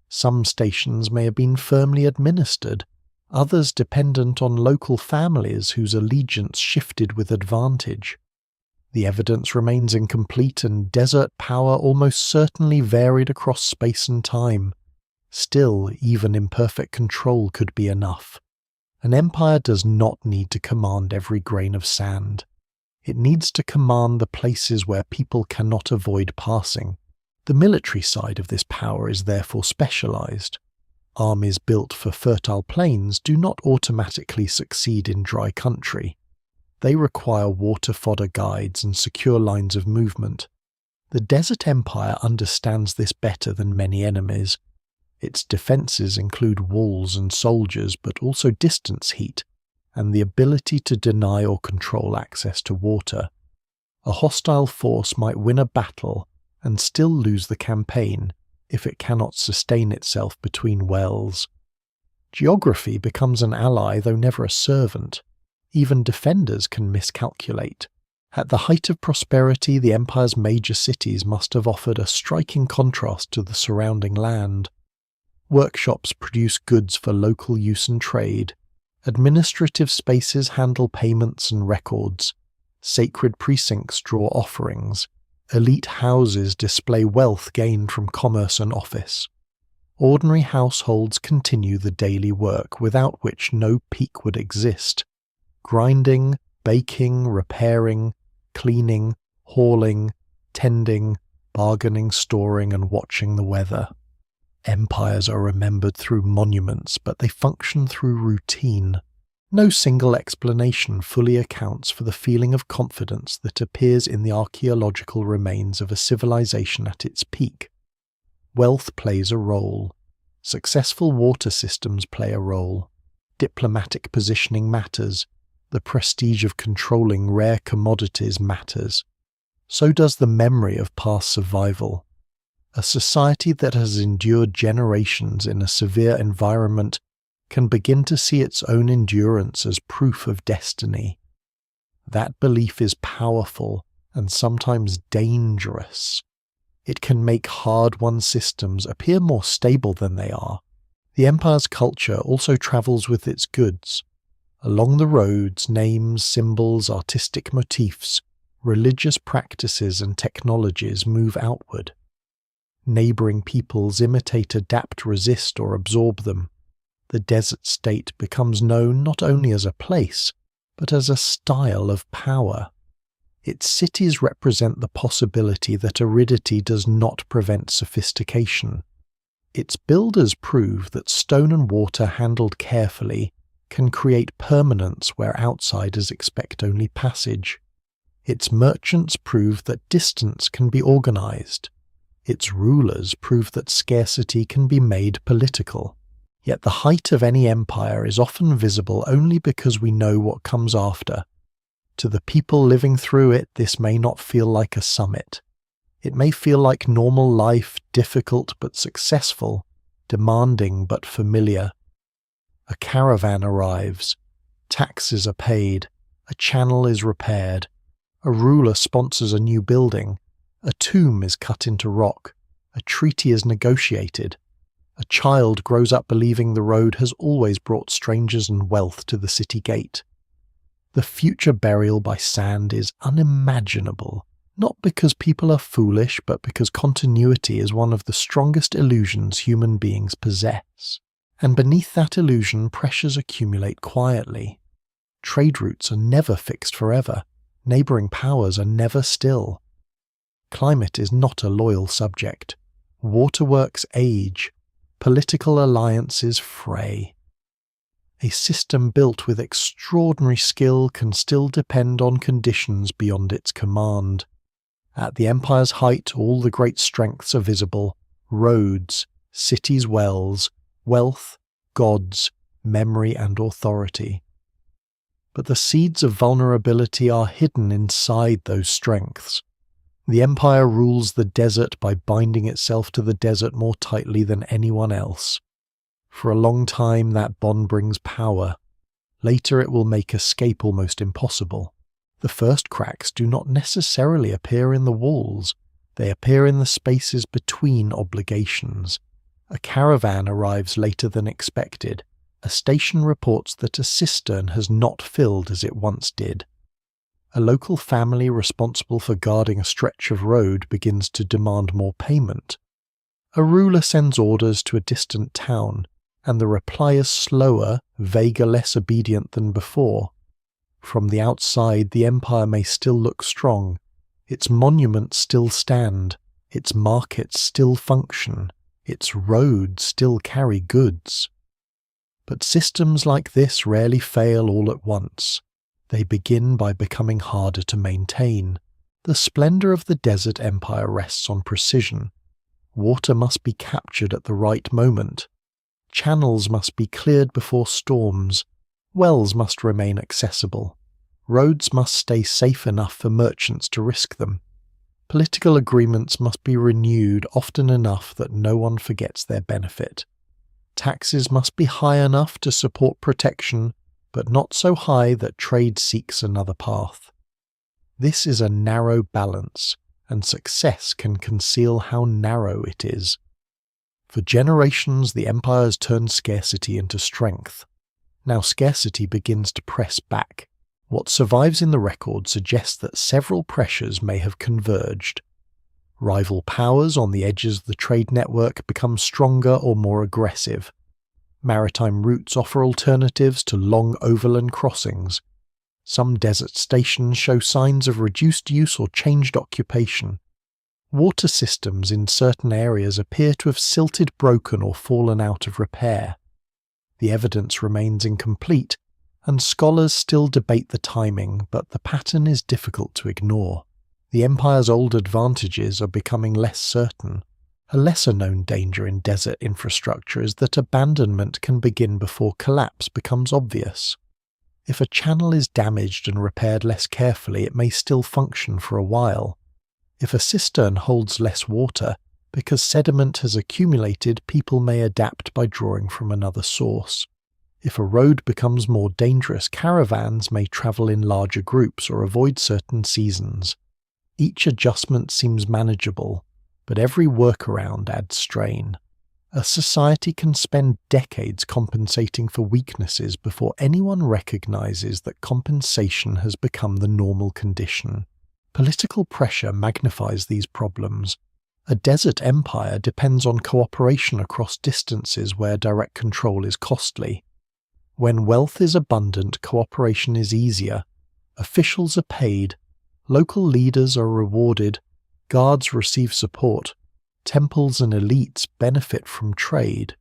Some stations may have been firmly administered, others dependent on local families whose allegiance shifted with advantage. The evidence remains incomplete, and desert power almost certainly varied across space and time. Still, even imperfect control could be enough. An empire does not need to command every grain of sand. It needs to command the places where people cannot avoid passing. The military side of this power is therefore specialized. Armies built for fertile plains do not automatically succeed in dry country. They require water fodder guides and secure lines of movement. The desert empire understands this better than many enemies. Its defences include walls and soldiers, but also distance heat, and the ability to deny or control access to water. A hostile force might win a battle and still lose the campaign if it cannot sustain itself between wells. Geography becomes an ally, though never a servant. Even defenders can miscalculate. At the height of prosperity, the empire's major cities must have offered a striking contrast to the surrounding land. Workshops produce goods for local use and trade. Administrative spaces handle payments and records. Sacred precincts draw offerings. Elite houses display wealth gained from commerce and office. Ordinary households continue the daily work without which no peak would exist. Grinding, baking, repairing, cleaning, hauling, tending, bargaining, storing, and watching the weather. Empires are remembered through monuments, but they function through routine. No single explanation fully accounts for the feeling of confidence that appears in the archaeological remains of a civilization at its peak. Wealth plays a role. Successful water systems play a role. Diplomatic positioning matters. The prestige of controlling rare commodities matters. So does the memory of past survival. A society that has endured generations in a severe environment can begin to see its own endurance as proof of destiny. That belief is powerful and sometimes dangerous. It can make hard-won systems appear more stable than they are. The empire's culture also travels with its goods. Along the roads, names, symbols, artistic motifs, religious practices and technologies move outward. Neighboring peoples imitate, adapt, resist, or absorb them. The desert state becomes known not only as a place, but as a style of power. Its cities represent the possibility that aridity does not prevent sophistication. Its builders prove that stone and water handled carefully can create permanence where outsiders expect only passage. Its merchants prove that distance can be organized. Its rulers prove that scarcity can be made political. Yet the height of any empire is often visible only because we know what comes after. To the people living through it, this may not feel like a summit. It may feel like normal life, difficult but successful, demanding but familiar. A caravan arrives, taxes are paid, a channel is repaired, a ruler sponsors a new building, a tomb is cut into rock, a treaty is negotiated. A child grows up believing the road has always brought strangers and wealth to the city gate. The future burial by sand is unimaginable, not because people are foolish, but because continuity is one of the strongest illusions human beings possess. And beneath that illusion, pressures accumulate quietly. Trade routes are never fixed forever. Neighboring powers are never still. Climate is not a loyal subject. Waterworks age. Political alliances fray. A system built with extraordinary skill can still depend on conditions beyond its command. At the empire's height, all the great strengths are visible: roads, cities' wells, wealth, gods, memory and authority. But the seeds of vulnerability are hidden inside those strengths. The empire rules the desert by binding itself to the desert more tightly than anyone else. For a long time that bond brings power. Later it will make escape almost impossible. The first cracks do not necessarily appear in the walls. They appear in the spaces between obligations. A caravan arrives later than expected. A station reports that a cistern has not filled as it once did. A local family responsible for guarding a stretch of road begins to demand more payment. A ruler sends orders to a distant town, and the reply is slower, vaguer, less obedient than before. From the outside, the empire may still look strong. Its monuments still stand. Its markets still function. Its roads still carry goods. But systems like this rarely fail all at once. They begin by becoming harder to maintain. The splendor of the desert empire rests on precision. Water must be captured at the right moment. Channels must be cleared before storms. Wells must remain accessible. Roads must stay safe enough for merchants to risk them. Political agreements must be renewed often enough that no one forgets their benefit. Taxes must be high enough to support protection, but not so high that trade seeks another path. This is a narrow balance, and success can conceal how narrow it is. For generations, the empire has turned scarcity into strength. Now scarcity begins to press back. What survives in the record suggests that several pressures may have converged. Rival powers on the edges of the trade network become stronger or more aggressive. Maritime routes offer alternatives to long overland crossings. Some desert stations show signs of reduced use or changed occupation. Water systems in certain areas appear to have silted, broken, or fallen out of repair. The evidence remains incomplete, and scholars still debate the timing, but the pattern is difficult to ignore. The empire's old advantages are becoming less certain. A lesser-known danger in desert infrastructure is that abandonment can begin before collapse becomes obvious. If a channel is damaged and repaired less carefully, it may still function for a while. If a cistern holds less water, because sediment has accumulated, people may adapt by drawing from another source. If a road becomes more dangerous, caravans may travel in larger groups or avoid certain seasons. Each adjustment seems manageable, but every workaround adds strain. A society can spend decades compensating for weaknesses before anyone recognizes that compensation has become the normal condition. Political pressure magnifies these problems. A desert empire depends on cooperation across distances where direct control is costly. When wealth is abundant, cooperation is easier. Officials are paid, local leaders are rewarded, guards receive support, temples and elites benefit from trade.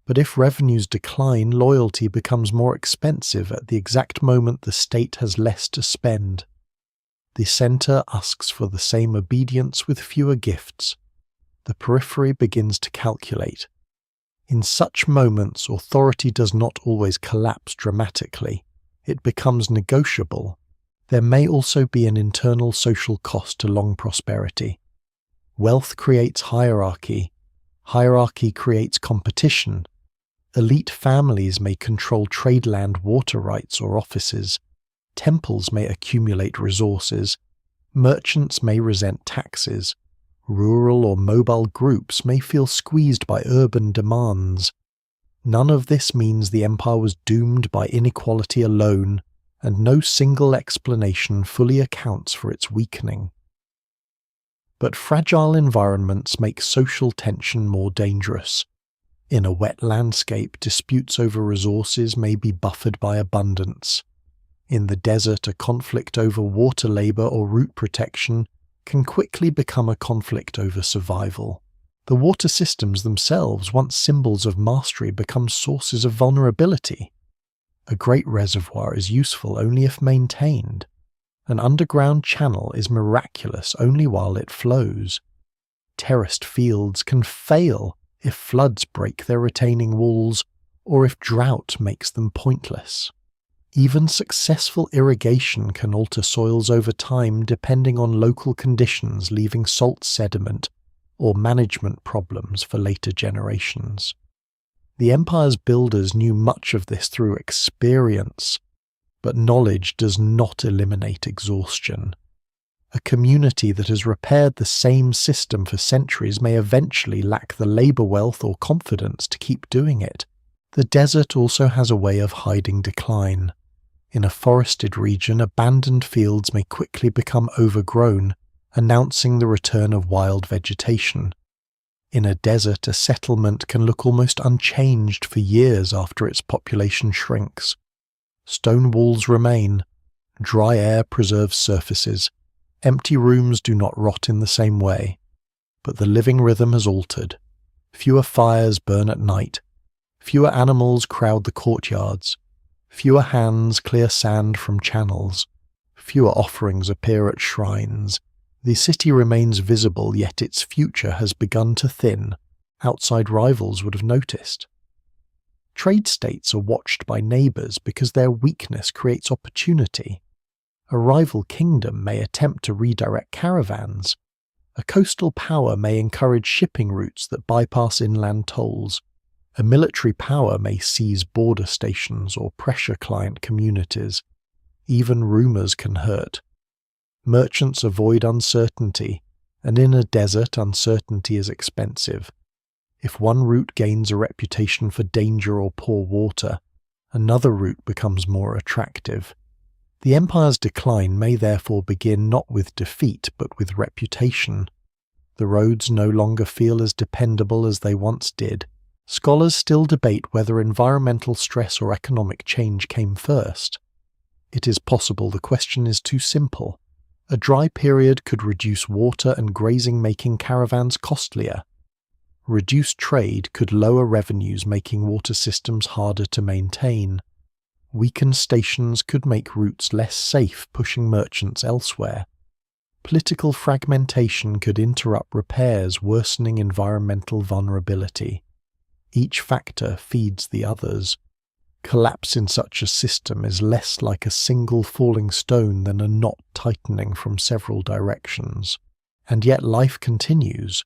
But if revenues decline, loyalty becomes more expensive at the exact moment the state has less to spend. The center asks for the same obedience with fewer gifts. The periphery begins to calculate. In such moments, authority does not always collapse dramatically. It becomes negotiable. There may also be an internal social cost to long prosperity. Wealth creates hierarchy. Hierarchy creates competition. Elite families may control trade land, water rights, or offices. Temples may accumulate resources. Merchants may resent taxes. Rural or mobile groups may feel squeezed by urban demands. None of this means the empire was doomed by inequality alone, and no single explanation fully accounts for its weakening. But fragile environments make social tension more dangerous. In a wet landscape, disputes over resources may be buffered by abundance. In the desert, a conflict over water labor or route protection can quickly become a conflict over survival. The water systems themselves, once symbols of mastery, become sources of vulnerability. A great reservoir is useful only if maintained. An underground channel is miraculous only while it flows. Terraced fields can fail if floods break their retaining walls or if drought makes them pointless. Even successful irrigation can alter soils over time depending on local conditions, leaving salt sediment or management problems for later generations. The empire's builders knew much of this through experience, but knowledge does not eliminate exhaustion. A community that has repaired the same system for centuries may eventually lack the labor wealth or confidence to keep doing it. The desert also has a way of hiding decline. In a forested region, abandoned fields may quickly become overgrown, announcing the return of wild vegetation. In a desert, a settlement can look almost unchanged for years after its population shrinks. Stone walls remain, dry air preserves surfaces, empty rooms do not rot in the same way. But the living rhythm has altered. Fewer fires burn at night, fewer animals crowd the courtyards, fewer hands clear sand from channels, fewer offerings appear at shrines. The city remains visible, yet its future has begun to thin. Outside rivals would have noticed. Trade states are watched by neighbors because their weakness creates opportunity. A rival kingdom may attempt to redirect caravans. A coastal power may encourage shipping routes that bypass inland tolls. A military power may seize border stations or pressure client communities. Even rumors can hurt. Merchants avoid uncertainty, and in a desert, uncertainty is expensive. If one route gains a reputation for danger or poor water, another route becomes more attractive. The empire's decline may therefore begin not with defeat but with reputation. The roads no longer feel as dependable as they once did. Scholars still debate whether environmental stress or economic change came first. It is possible the question is too simple. A dry period could reduce water and grazing, making caravans costlier. Reduced trade could lower revenues, making water systems harder to maintain. Weakened stations could make routes less safe, pushing merchants elsewhere. Political fragmentation could interrupt repairs, worsening environmental vulnerability. Each factor feeds the others. Collapse in such a system is less like a single falling stone than a knot tightening from several directions. And yet life continues.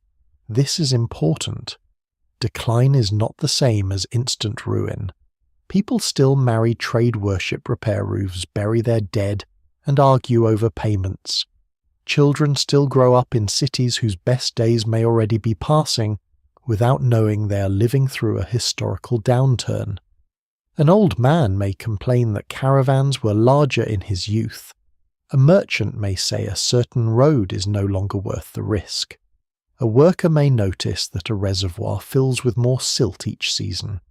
This is important. Decline is not the same as instant ruin. People still marry, trade, worship, repair roofs, bury their dead, and argue over payments. Children still grow up in cities whose best days may already be passing, without knowing they are living through a historical downturn. An old man may complain that caravans were larger in his youth. A merchant may say a certain road is no longer worth the risk. A worker may notice that a reservoir fills with more silt each season.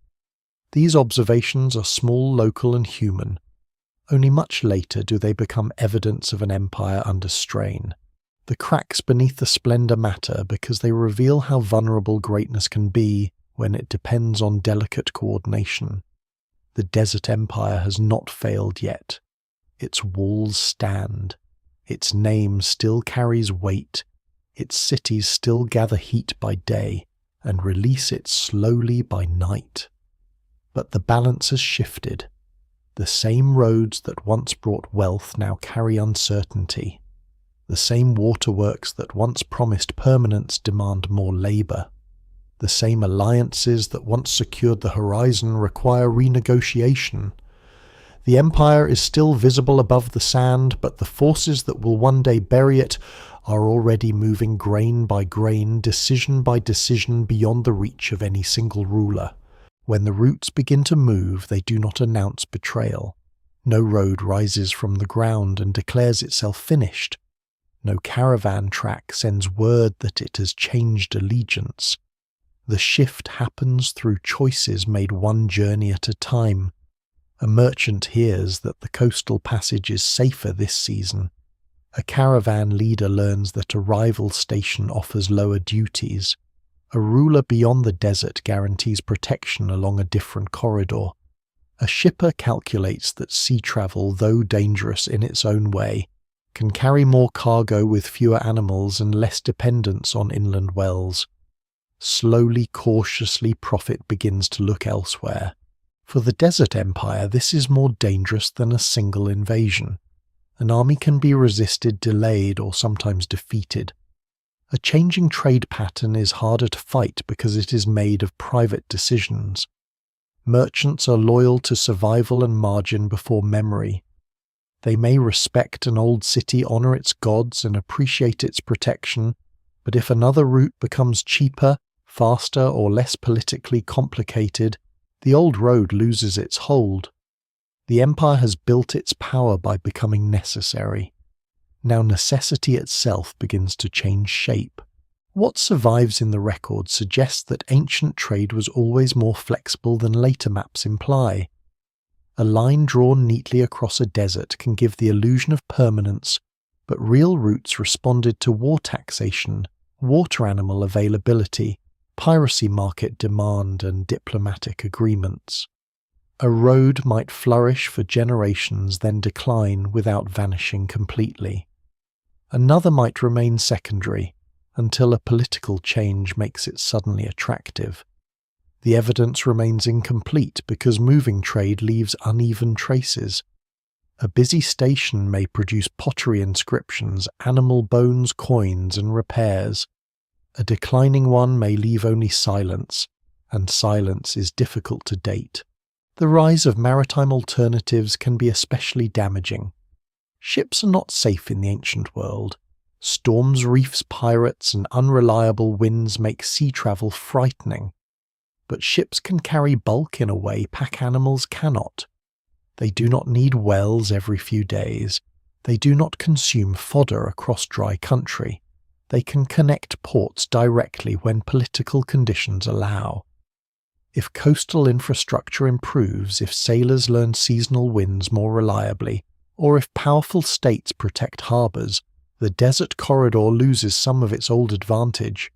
These observations are small, local and human. Only much later do they become evidence of an empire under strain. The cracks beneath the splendor matter because they reveal how vulnerable greatness can be when it depends on delicate coordination. The desert empire has not failed yet. Its walls stand. Its name still carries weight. Its cities still gather heat by day and release it slowly by night. But the balance has shifted. The same roads that once brought wealth now carry uncertainty. The same waterworks that once promised permanence demand more labor. The same alliances that once secured the horizon require renegotiation. The empire is still visible above the sand, but the forces that will one day bury it are already moving grain by grain, decision by decision beyond the reach of any single ruler. When the roots begin to move, they do not announce betrayal. No road rises from the ground and declares itself finished. No caravan track sends word that it has changed allegiance. The shift happens through choices made one journey at a time. A merchant hears that the coastal passage is safer this season. A caravan leader learns that a rival station offers lower duties. A ruler beyond the desert guarantees protection along a different corridor. A shipper calculates that sea travel, though dangerous in its own way, can carry more cargo with fewer animals and less dependence on inland wells. Slowly, cautiously, profit begins to look elsewhere. For the desert empire, this is more dangerous than a single invasion. An army can be resisted, delayed, or sometimes defeated. A changing trade pattern is harder to fight because it is made of private decisions. Merchants are loyal to survival and margin before memory. They may respect an old city, honor its gods, and appreciate its protection, but if another route becomes cheaper, faster, or less politically complicated, the old road loses its hold. The empire has built its power by becoming necessary. Now necessity itself begins to change shape. What survives in the record suggests that ancient trade was always more flexible than later maps imply. A line drawn neatly across a desert can give the illusion of permanence, but real routes responded to war taxation, water animal availability, piracy market demand, and diplomatic agreements. A road might flourish for generations, then decline without vanishing completely. Another might remain secondary, until a political change makes it suddenly attractive. The evidence remains incomplete because moving trade leaves uneven traces. A busy station may produce pottery inscriptions, animal bones, coins, and repairs. A declining one may leave only silence, and silence is difficult to date. The rise of maritime alternatives can be especially damaging. Ships are not safe in the ancient world. Storms, reefs, pirates, and unreliable winds make sea travel frightening. But ships can carry bulk in a way pack animals cannot. They do not need wells every few days. They do not consume fodder across dry country. They can connect ports directly when political conditions allow. If coastal infrastructure improves, if sailors learn seasonal winds more reliably, or if powerful states protect harbours, the desert corridor loses some of its old advantage.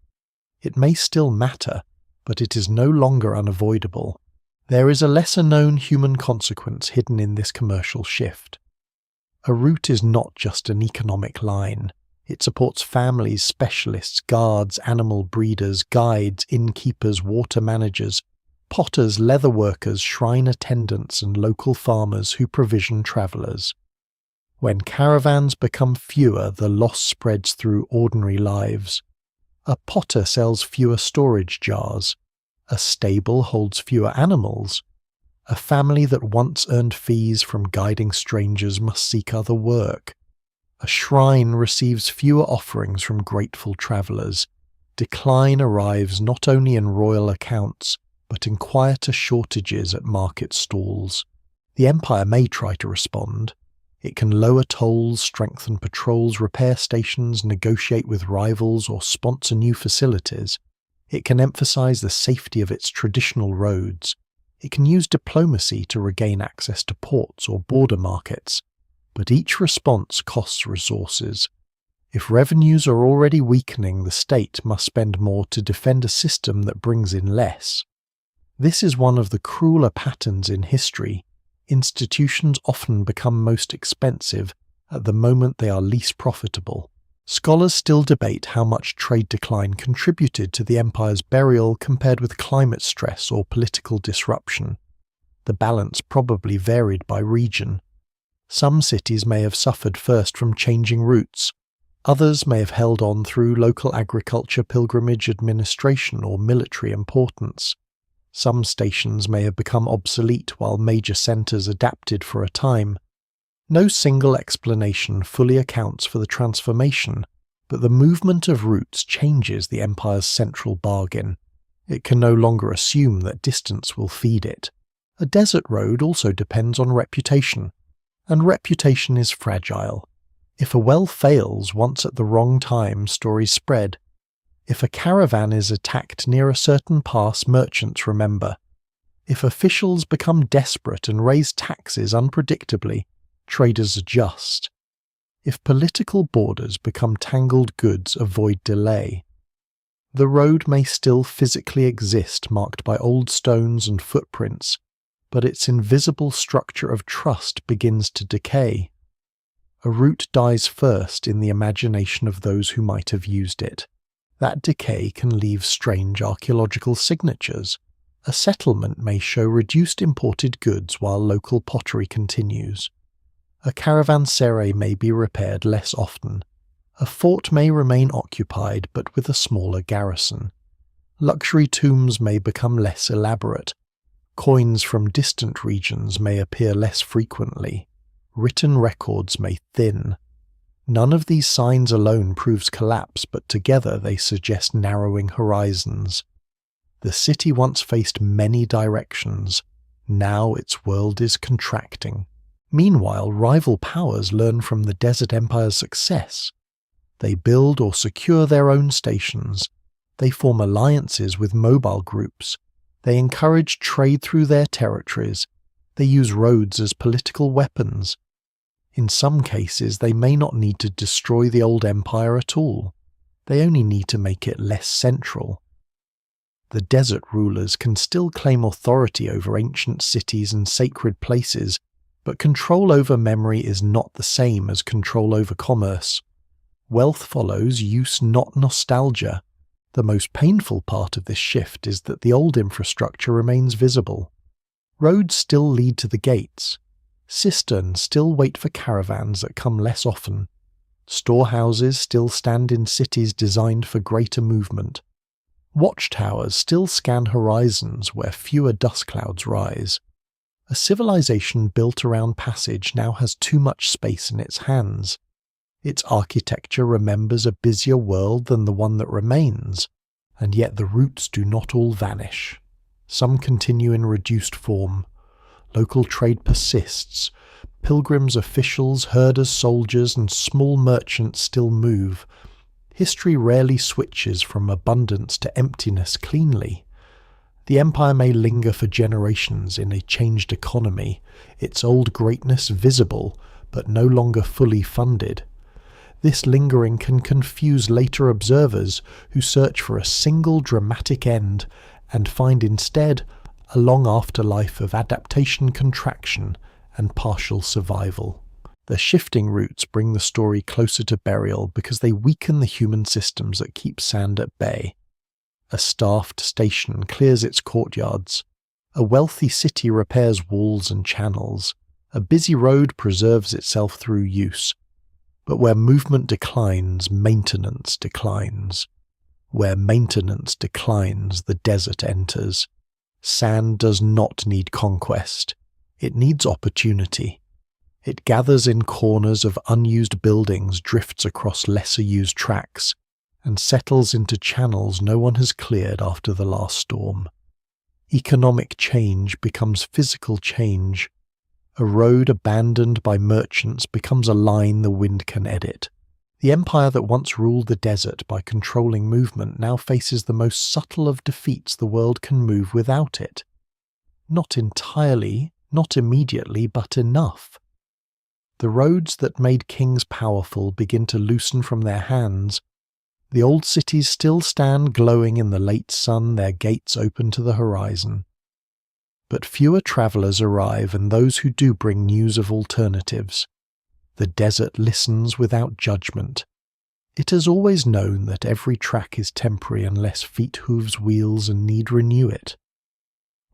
It may still matter, but it is no longer unavoidable. There is a lesser-known human consequence hidden in this commercial shift. A route is not just an economic line. It supports families, specialists, guards, animal breeders, guides, innkeepers, water managers, potters, leather workers, shrine attendants, and local farmers who provision travellers. When caravans become fewer, the loss spreads through ordinary lives. A potter sells fewer storage jars. A stable holds fewer animals. A family that once earned fees from guiding strangers must seek other work. A shrine receives fewer offerings from grateful travellers. Decline arrives not only in royal accounts, but in quieter shortages at market stalls. The Empire may try to respond. It can lower tolls, strengthen patrols, repair stations, negotiate with rivals, or sponsor new facilities. It can emphasize the safety of its traditional roads. It can use diplomacy to regain access to ports or border markets. But each response costs resources. If revenues are already weakening, the state must spend more to defend a system that brings in less. This is one of the crueler patterns in history. Institutions often become most expensive at the moment they are least profitable. Scholars still debate how much trade decline contributed to the empire's burial compared with climate stress or political disruption. The balance probably varied by region. Some cities may have suffered first from changing routes. Others may have held on through local agriculture, pilgrimage administration, or military importance. Some stations may have become obsolete while major centres adapted for a time. No single explanation fully accounts for the transformation, but the movement of routes changes the empire's central bargain. It can no longer assume that distance will feed it. A desert road also depends on reputation, and reputation is fragile. If a well fails once at the wrong time, stories spread. If a caravan is attacked near a certain pass, merchants remember. If officials become desperate and raise taxes unpredictably, traders adjust. If political borders become tangled, goods avoid delay. The road may still physically exist, marked by old stones and footprints, but its invisible structure of trust begins to decay. A route dies first in the imagination of those who might have used it. That decay can leave strange archaeological signatures. A settlement may show reduced imported goods while local pottery continues. A caravanserai may be repaired less often. A fort may remain occupied but with a smaller garrison. Luxury tombs may become less elaborate. Coins from distant regions may appear less frequently. Written records may thin. None of these signs alone proves collapse, but together they suggest narrowing horizons. The city once faced many directions. Now its world is contracting. Meanwhile, rival powers learn from the Desert Empire's success. They build or secure their own stations. They form alliances with mobile groups. They encourage trade through their territories. They use roads as political weapons. In some cases, they may not need to destroy the old empire at all. They only need to make it less central. The desert rulers can still claim authority over ancient cities and sacred places, but control over memory is not the same as control over commerce. Wealth follows use, not nostalgia. The most painful part of this shift is that the old infrastructure remains visible. Roads still lead to the gates. Cisterns still wait for caravans that come less often. Storehouses still stand in cities designed for greater movement. Watchtowers still scan horizons where fewer dust clouds rise. A civilization built around passage now has too much space in its hands. Its architecture remembers a busier world than the one that remains, and yet the roots do not all vanish. Some continue in reduced form. Local trade persists. Pilgrims, officials, herders, soldiers, and small merchants still move. History rarely switches from abundance to emptiness cleanly. The empire may linger for generations in a changed economy, its old greatness visible, but no longer fully funded. This lingering can confuse later observers who search for a single dramatic end and find instead a long afterlife of adaptation, contraction, and partial survival. The shifting routes bring the story closer to burial because they weaken the human systems that keep sand at bay. A staffed station clears its courtyards. A wealthy city repairs walls and channels. A busy road preserves itself through use. But where movement declines, maintenance declines. Where maintenance declines, the desert enters. Sand does not need conquest. It needs opportunity. It gathers in corners of unused buildings, drifts across lesser-used tracks, and settles into channels no one has cleared after the last storm. Economic change becomes physical change. A road abandoned by merchants becomes a line the wind can edit. The empire that once ruled the desert by controlling movement now faces the most subtle of defeats the world can move without it. Not entirely, not immediately, but enough. The roads that made kings powerful begin to loosen from their hands. The old cities still stand glowing in the late sun, their gates open to the horizon. But fewer travellers arrive, and those who do bring news of alternatives. The desert listens without judgment. It has always known that every track is temporary unless feet, hooves, wheels, and need renew it.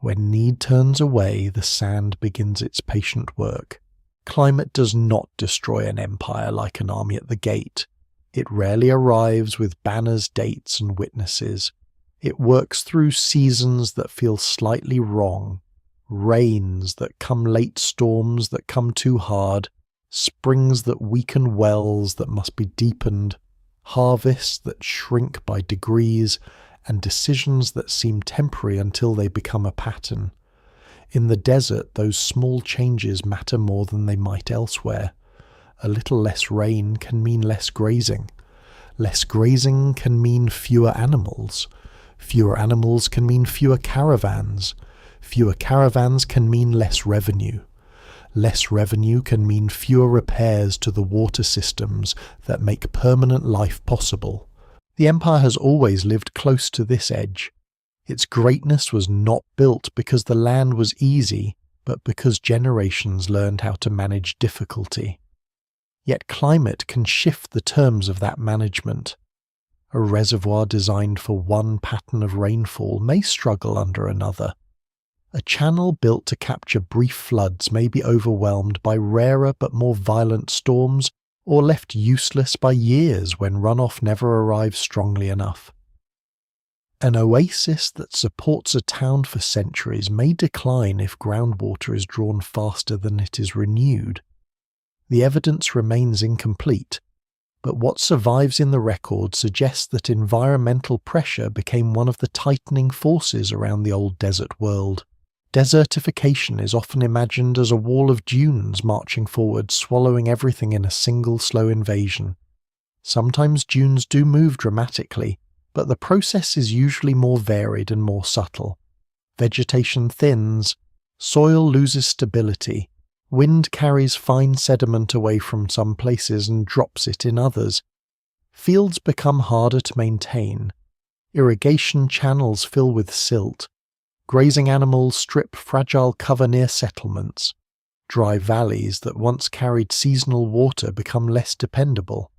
When need turns away, the sand begins its patient work. Climate does not destroy an empire like an army at the gate. It rarely arrives with banners, dates, and witnesses. It works through seasons that feel slightly wrong, rains that come late, storms that come too hard, springs that weaken wells that must be deepened, harvests that shrink by degrees, and decisions that seem temporary until they become a pattern. In the desert, those small changes matter more than they might elsewhere. A little less rain can mean less grazing. Less grazing can mean fewer animals. Fewer animals can mean fewer caravans. Fewer caravans can mean less revenue. Less revenue can mean fewer repairs to the water systems that make permanent life possible. The empire has always lived close to this edge. Its greatness was not built because the land was easy, but because generations learned how to manage difficulty. Yet climate can shift the terms of that management. A reservoir designed for one pattern of rainfall may struggle under another. A channel built to capture brief floods may be overwhelmed by rarer but more violent storms, or left useless by years when runoff never arrives strongly enough. An oasis that supports a town for centuries may decline if groundwater is drawn faster than it is renewed. The evidence remains incomplete, but what survives in the record suggests that environmental pressure became one of the tightening forces around the old desert world. Desertification is often imagined as a wall of dunes marching forward, swallowing everything in a single slow invasion. Sometimes dunes do move dramatically, but the process is usually more varied and more subtle. Vegetation thins, soil loses stability, wind carries fine sediment away from some places and drops it in others. Fields become harder to maintain. Irrigation channels fill with silt. Grazing animals strip fragile cover near settlements. Dry valleys that once carried seasonal water become less dependable.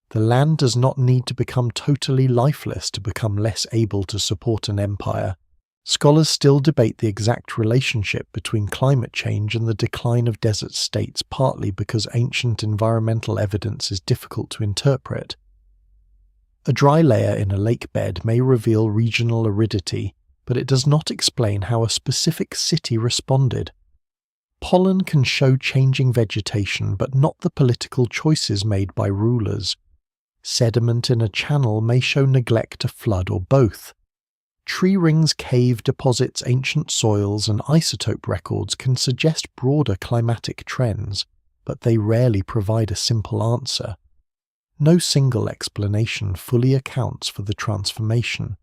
The land does not need to become totally lifeless to become less able to support an empire. Scholars still debate the exact relationship between climate change and the decline of desert states, partly because ancient environmental evidence is difficult to interpret. A dry layer in a lake bed may reveal regional aridity, but it does not explain how a specific city responded. Pollen can show changing vegetation, but not the political choices made by rulers. Sediment in a channel may show neglect to flood or both. Tree rings cave deposits ancient soils and isotope records can suggest broader climatic trends, but they rarely provide a simple answer. No single explanation fully accounts for the transformation.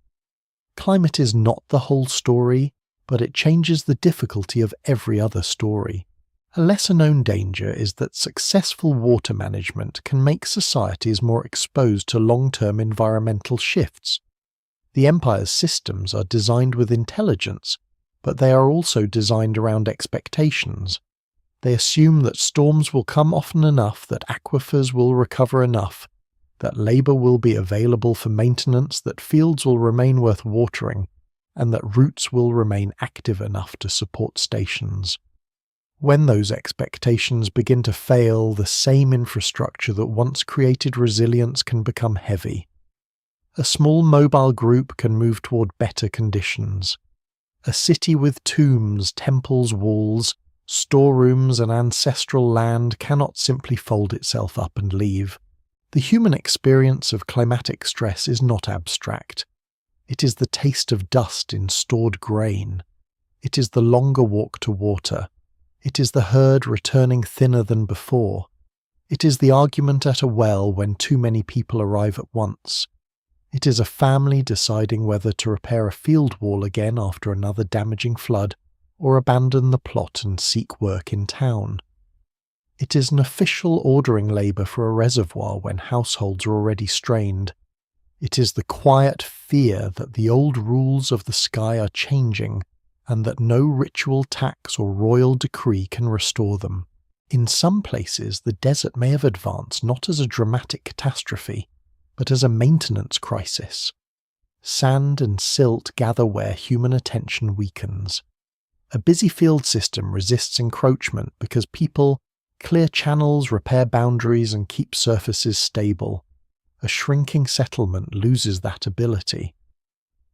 Climate is not the whole story, but it changes the difficulty of every other story. A lesser-known danger is that successful water management can make societies more exposed to long-term environmental shifts. The empire's systems are designed with intelligence, but they are also designed around expectations. They assume that storms will come often enough, that aquifers will recover enough, that labour will be available for maintenance, that fields will remain worth watering, and that routes will remain active enough to support stations. When those expectations begin to fail, the same infrastructure that once created resilience can become heavy. A small mobile group can move toward better conditions. A city with tombs, temples, walls, storerooms and ancestral land cannot simply fold itself up and leave. The human experience of climatic stress is not abstract. It is the taste of dust in stored grain. It is the longer walk to water. It is the herd returning thinner than before. It is the argument at a well when too many people arrive at once. It is a family deciding whether to repair a field wall again after another damaging flood, or abandon the plot and seek work in town. It is an official ordering labour for a reservoir when households are already strained. It is the quiet fear that the old rules of the sky are changing, and that no ritual tax or royal decree can restore them. In some places, the desert may have advanced not as a dramatic catastrophe, but as a maintenance crisis. Sand and silt gather where human attention weakens. A busy field system resists encroachment because people clear channels, repair boundaries, and keep surfaces stable. A shrinking settlement loses that ability.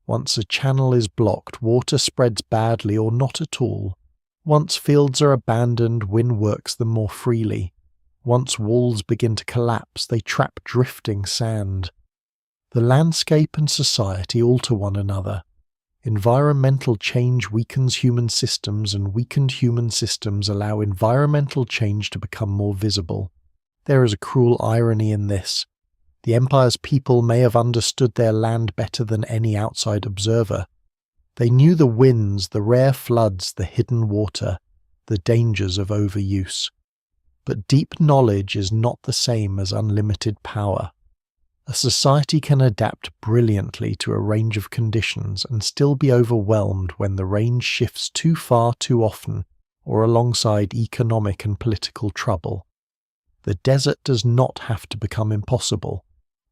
Once a channel is blocked, water spreads badly or not at all. Once fields are abandoned, wind works them more freely. Once walls begin to collapse, they trap drifting sand. The landscape and society alter one another. Environmental change weakens human systems, and weakened human systems allow environmental change to become more visible. There is a cruel irony in this. The empire's people may have understood their land better than any outside observer. They knew the winds, the rare floods, the hidden water, the dangers of overuse. But deep knowledge is not the same as unlimited power. A society can adapt brilliantly to a range of conditions and still be overwhelmed when the range shifts too far too often or alongside economic and political trouble. The desert does not have to become impossible.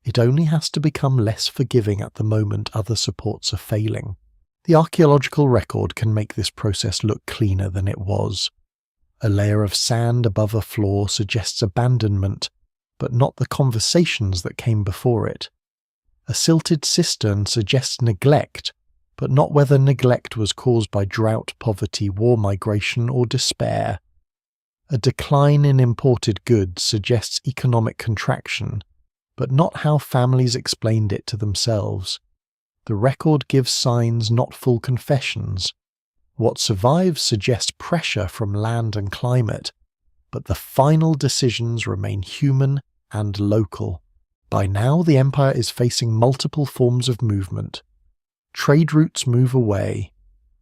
It only has to become less forgiving at the moment other supports are failing. The archaeological record can make this process look cleaner than it was. A layer of sand above a floor suggests abandonment, but not the conversations that came before it. A silted cistern suggests neglect, but not whether neglect was caused by drought, poverty, war migration, or despair. A decline in imported goods suggests economic contraction, but not how families explained it to themselves. The record gives signs, not full confessions. What survives suggests pressure from land and climate, but the final decisions remain human and local. By now, the empire is facing multiple forms of movement. Trade routes move away.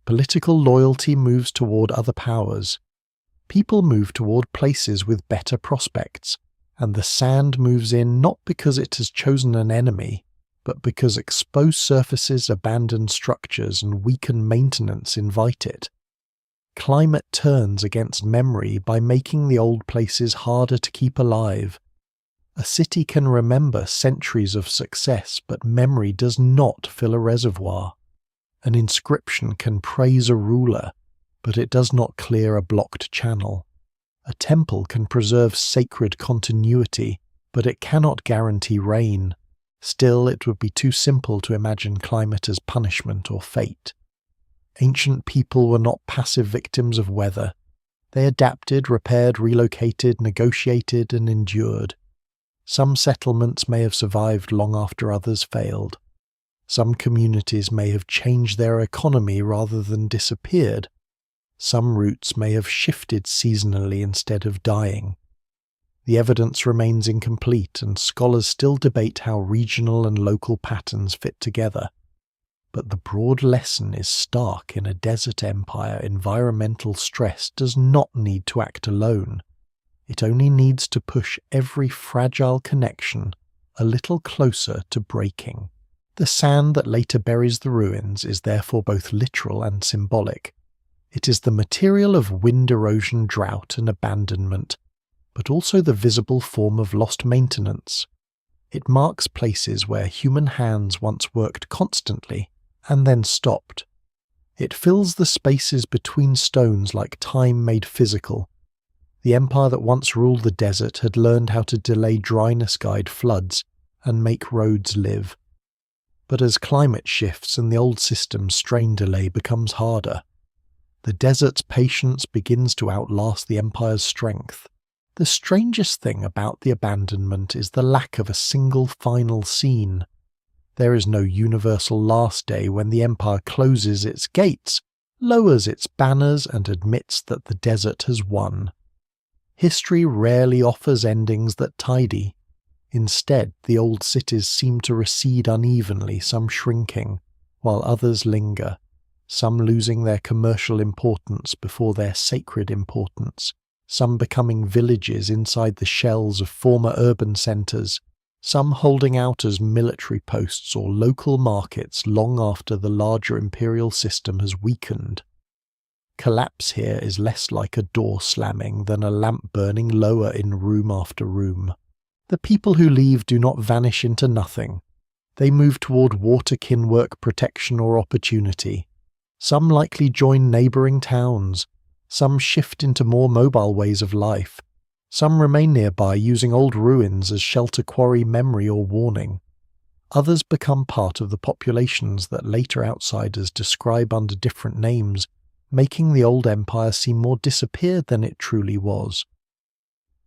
Political loyalty moves toward other powers. People move toward places with better prospects, and the sand moves in not because it has chosen an enemy, but because exposed surfaces, abandoned structures, and weakened maintenance invite it. Climate turns against memory by making the old places harder to keep alive. A city can remember centuries of success, but memory does not fill a reservoir. An inscription can praise a ruler, but it does not clear a blocked channel. A temple can preserve sacred continuity, but it cannot guarantee rain. Still, it would be too simple to imagine climate as punishment or fate. Ancient people were not passive victims of weather. They adapted, repaired, relocated, negotiated, and endured. Some settlements may have survived long after others failed. Some communities may have changed their economy rather than disappeared. Some routes may have shifted seasonally instead of dying. The evidence remains incomplete, and scholars still debate how regional and local patterns fit together. But the broad lesson is stark. In a desert empire, environmental stress does not need to act alone. It only needs to push every fragile connection a little closer to breaking. The sand that later buries the ruins is therefore both literal and symbolic. It is the material of wind erosion, drought, and abandonment, but also the visible form of lost maintenance. It marks places where human hands once worked constantly and then stopped. It fills the spaces between stones like time made physical. The empire that once ruled the desert had learned how to delay dryness guide floods and make roads live. But as climate shifts and the old system's strain delay becomes harder, the desert's patience begins to outlast the empire's strength. The strangest thing about the abandonment is the lack of a single final scene. There is no universal last day when the empire closes its gates, lowers its banners, and admits that the desert has won. History rarely offers endings that tidy. Instead, the old cities seem to recede unevenly, some shrinking, while others linger, some losing their commercial importance before their sacred importance, some becoming villages inside the shells of former urban centres, some holding out as military posts or local markets long after the larger imperial system has weakened. Collapse here is less like a door slamming than a lamp burning lower in room after room. The people who leave do not vanish into nothing. They move toward water-kin work protection or opportunity. Some likely join neighbouring towns. Some shift into more mobile ways of life. Some remain nearby using old ruins as shelter, quarry, memory or warning. Others become part of the populations that later outsiders describe under different names, making the old empire seem more disappeared than it truly was.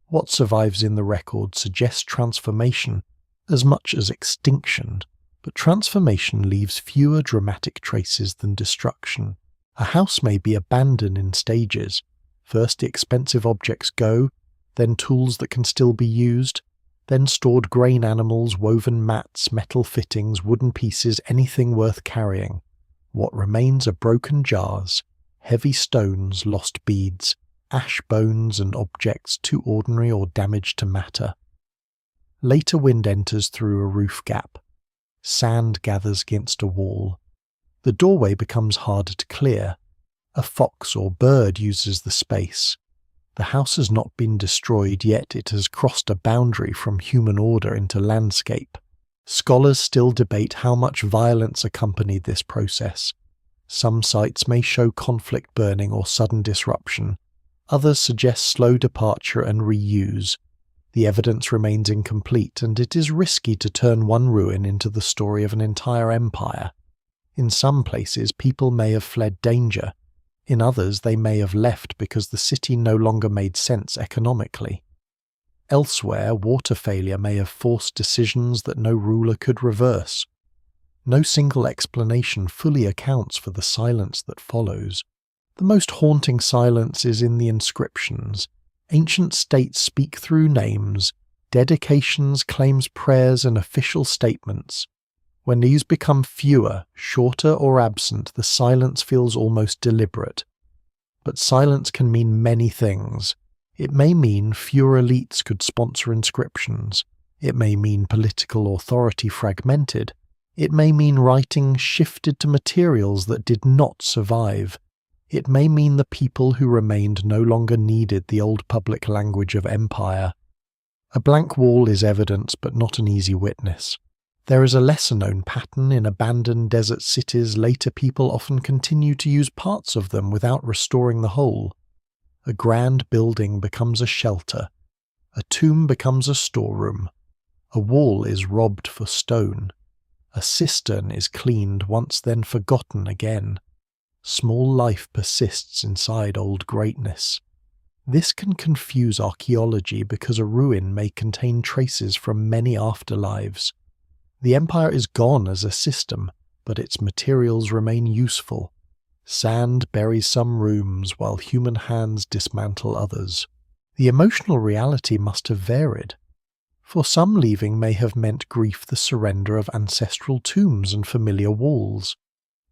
What survives in the record suggests transformation as much as extinction, but transformation leaves fewer dramatic traces than destruction. A house may be abandoned in stages. First the expensive objects go, then tools that can still be used, then stored grain animals, woven mats, metal fittings, wooden pieces, anything worth carrying. What remains are broken jars, heavy stones, lost beads, ash bones and objects too ordinary or damaged to matter. Later wind enters through a roof gap. Sand gathers against a wall. The doorway becomes harder to clear. A fox or bird uses the space. The house has not been destroyed, yet it has crossed a boundary from human order into landscape. Scholars still debate how much violence accompanied this process. Some sites may show conflict burning or sudden disruption. Others suggest slow departure and reuse. The evidence remains incomplete, and it is risky to turn one ruin into the story of an entire empire. In some places, people may have fled danger. In others, they may have left because the city no longer made sense economically. Elsewhere, water failure may have forced decisions that no ruler could reverse. No single explanation fully accounts for the silence that follows. The most haunting silence is in the inscriptions. Ancient states speak through names, dedications, claims, prayers, and official statements. When these become fewer, shorter, or absent, the silence feels almost deliberate. But silence can mean many things. It may mean fewer elites could sponsor inscriptions. It may mean political authority fragmented. It may mean writing shifted to materials that did not survive. It may mean the people who remained no longer needed the old public language of empire. A blank wall is evidence, but not an easy witness. There is a lesser-known pattern in abandoned desert cities. Later people often continue to use parts of them without restoring the whole. A grand building becomes a shelter. A tomb becomes a storeroom. A wall is robbed for stone. A cistern is cleaned once, then forgotten again. Small life persists inside old greatness. This can confuse archaeology because a ruin may contain traces from many afterlives. The empire is gone as a system, but its materials remain useful. Sand buries some rooms while human hands dismantle others. The emotional reality must have varied. For some, leaving may have meant grief, the surrender of ancestral tombs and familiar walls.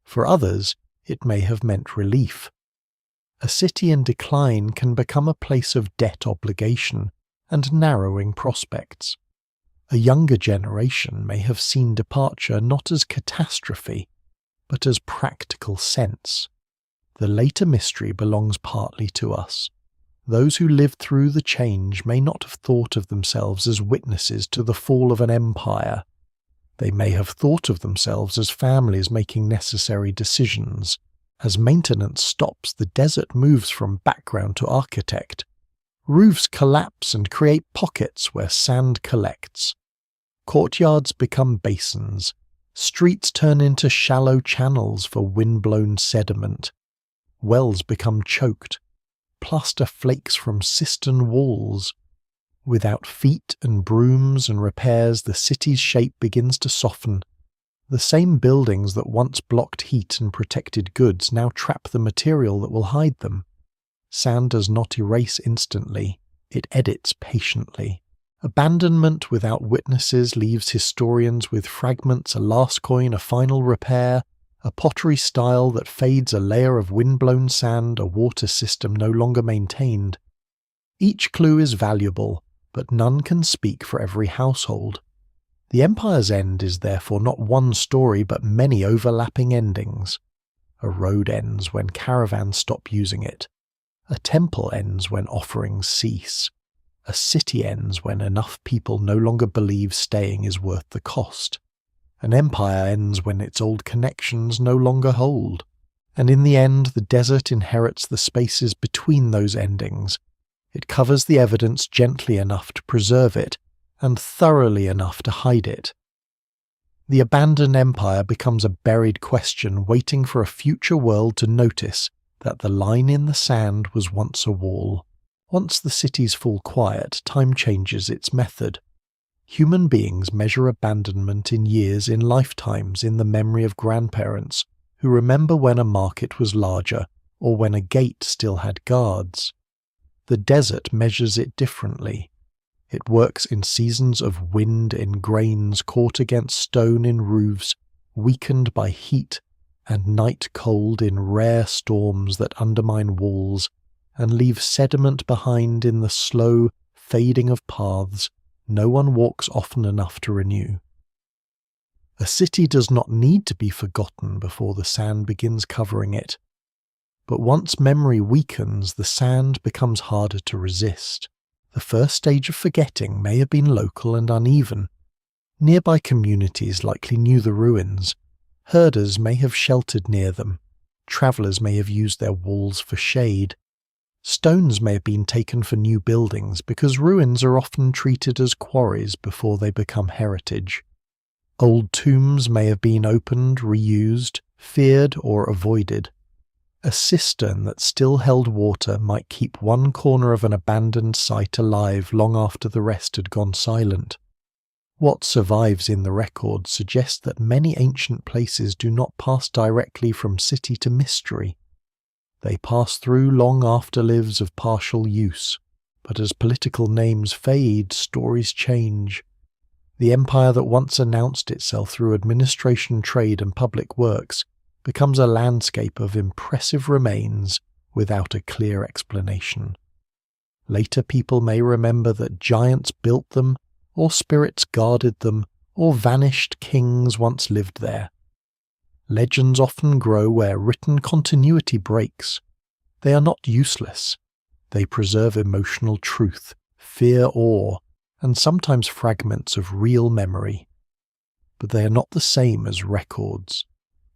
For others, it may have meant relief. A city in decline can become a place of debt obligation and narrowing prospects. A younger generation may have seen departure not as catastrophe, but as practical sense. The later mystery belongs partly to us. Those who lived through the change may not have thought of themselves as witnesses to the fall of an empire. They may have thought of themselves as families making necessary decisions. As maintenance stops, the desert moves from background to architect. Roofs collapse and create pockets where sand collects. Courtyards become basins. Streets turn into shallow channels for wind-blown sediment. Wells become choked. Plaster flakes from cistern walls. Without feet and brooms and repairs, the city's shape begins to soften. The same buildings that once blocked heat and protected goods now trap the material that will hide them. Sand does not erase instantly, it edits patiently. Abandonment without witnesses leaves historians with fragments, a last coin, a final repair, a pottery style that fades, a layer of wind-blown sand, a water system no longer maintained. Each clue is valuable, but none can speak for every household. The empire's end is therefore not one story but many overlapping endings. A road ends when caravans stop using it. A temple ends when offerings cease. A city ends when enough people no longer believe staying is worth the cost. An empire ends when its old connections no longer hold. And in the end, the desert inherits the spaces between those endings. It covers the evidence gently enough to preserve it, and thoroughly enough to hide it. The abandoned empire becomes a buried question waiting for a future world to notice that the line in the sand was once a wall. Once the cities fall quiet, time changes its method. Human beings measure abandonment in years, in lifetimes, in the memory of grandparents who remember when a market was larger or when a gate still had guards. The desert measures it differently. It works in seasons of wind in grains caught against stone in roofs, weakened by heat, and night cold in rare storms that undermine walls and leave sediment behind in the slow fading of paths no one walks often enough to renew. A city does not need to be forgotten before the sand begins covering it. But once memory weakens, the sand becomes harder to resist. The first stage of forgetting may have been local and uneven. Nearby communities likely knew the ruins. Herders may have sheltered near them. Travellers may have used their walls for shade. Stones may have been taken for new buildings because ruins are often treated as quarries before they become heritage. Old tombs may have been opened, reused, feared or avoided. A cistern that still held water might keep one corner of an abandoned site alive long after the rest had gone silent. What survives in the record suggests that many ancient places do not pass directly from city to mystery. They pass through long afterlives of partial use, but as political names fade, stories change. The empire that once announced itself through administration, trade and public works becomes a landscape of impressive remains without a clear explanation. Later people may remember that giants built them, or spirits guarded them, or vanished kings once lived there. Legends often grow where written continuity breaks. They are not useless. They preserve emotional truth, fear, awe, and sometimes fragments of real memory. But they are not the same as records.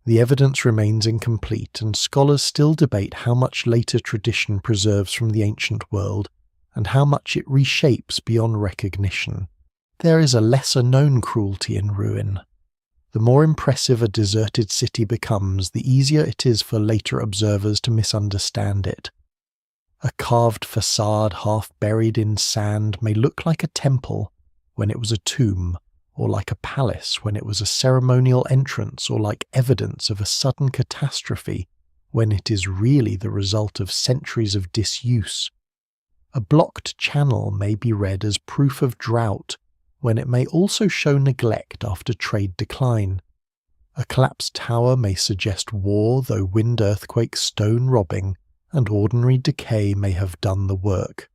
The evidence remains incomplete, and scholars still debate how much later tradition preserves from the ancient world and how much it reshapes beyond recognition. There is a lesser-known cruelty in ruin. The more impressive a deserted city becomes, the easier it is for later observers to misunderstand it. A carved facade half buried in sand may look like a temple when it was a tomb, or like a palace when it was a ceremonial entrance, or like evidence of a sudden catastrophe when it is really the result of centuries of disuse. A blocked channel may be read as proof of drought when it may also show neglect after trade decline. A collapsed tower may suggest war, though wind earthquakes, stone robbing, and ordinary decay may have done the work.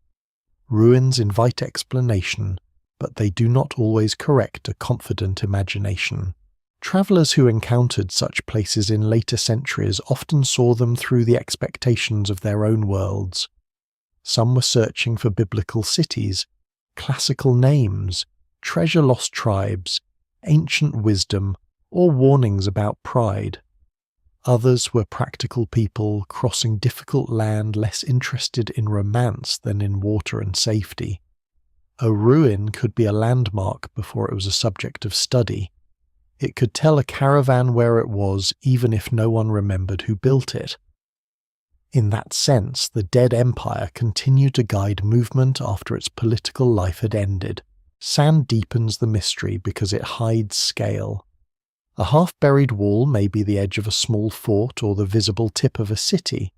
Ruins invite explanation, but they do not always correct a confident imagination. Travelers who encountered such places in later centuries often saw them through the expectations of their own worlds. Some were searching for biblical cities, classical names, treasure-lost tribes, ancient wisdom, or warnings about pride. Others were practical people crossing difficult land, less interested in romance than in water and safety. A ruin could be a landmark before it was a subject of study. It could tell a caravan where it was, even if no one remembered who built it. In that sense, the dead empire continued to guide movement after its political life had ended. Sand deepens the mystery because it hides scale. A half-buried wall may be the edge of a small fort or the visible tip of a city.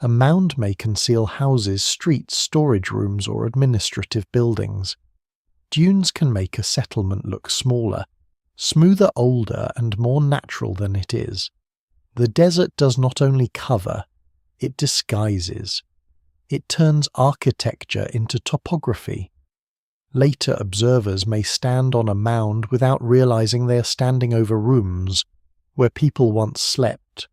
A mound may conceal houses, streets, storage rooms, or administrative buildings. Dunes can make a settlement look smaller, smoother, older, and more natural than it is. The desert does not only cover, it disguises. It turns architecture into topography. Later observers may stand on a mound without realizing they are standing over rooms where people once slept,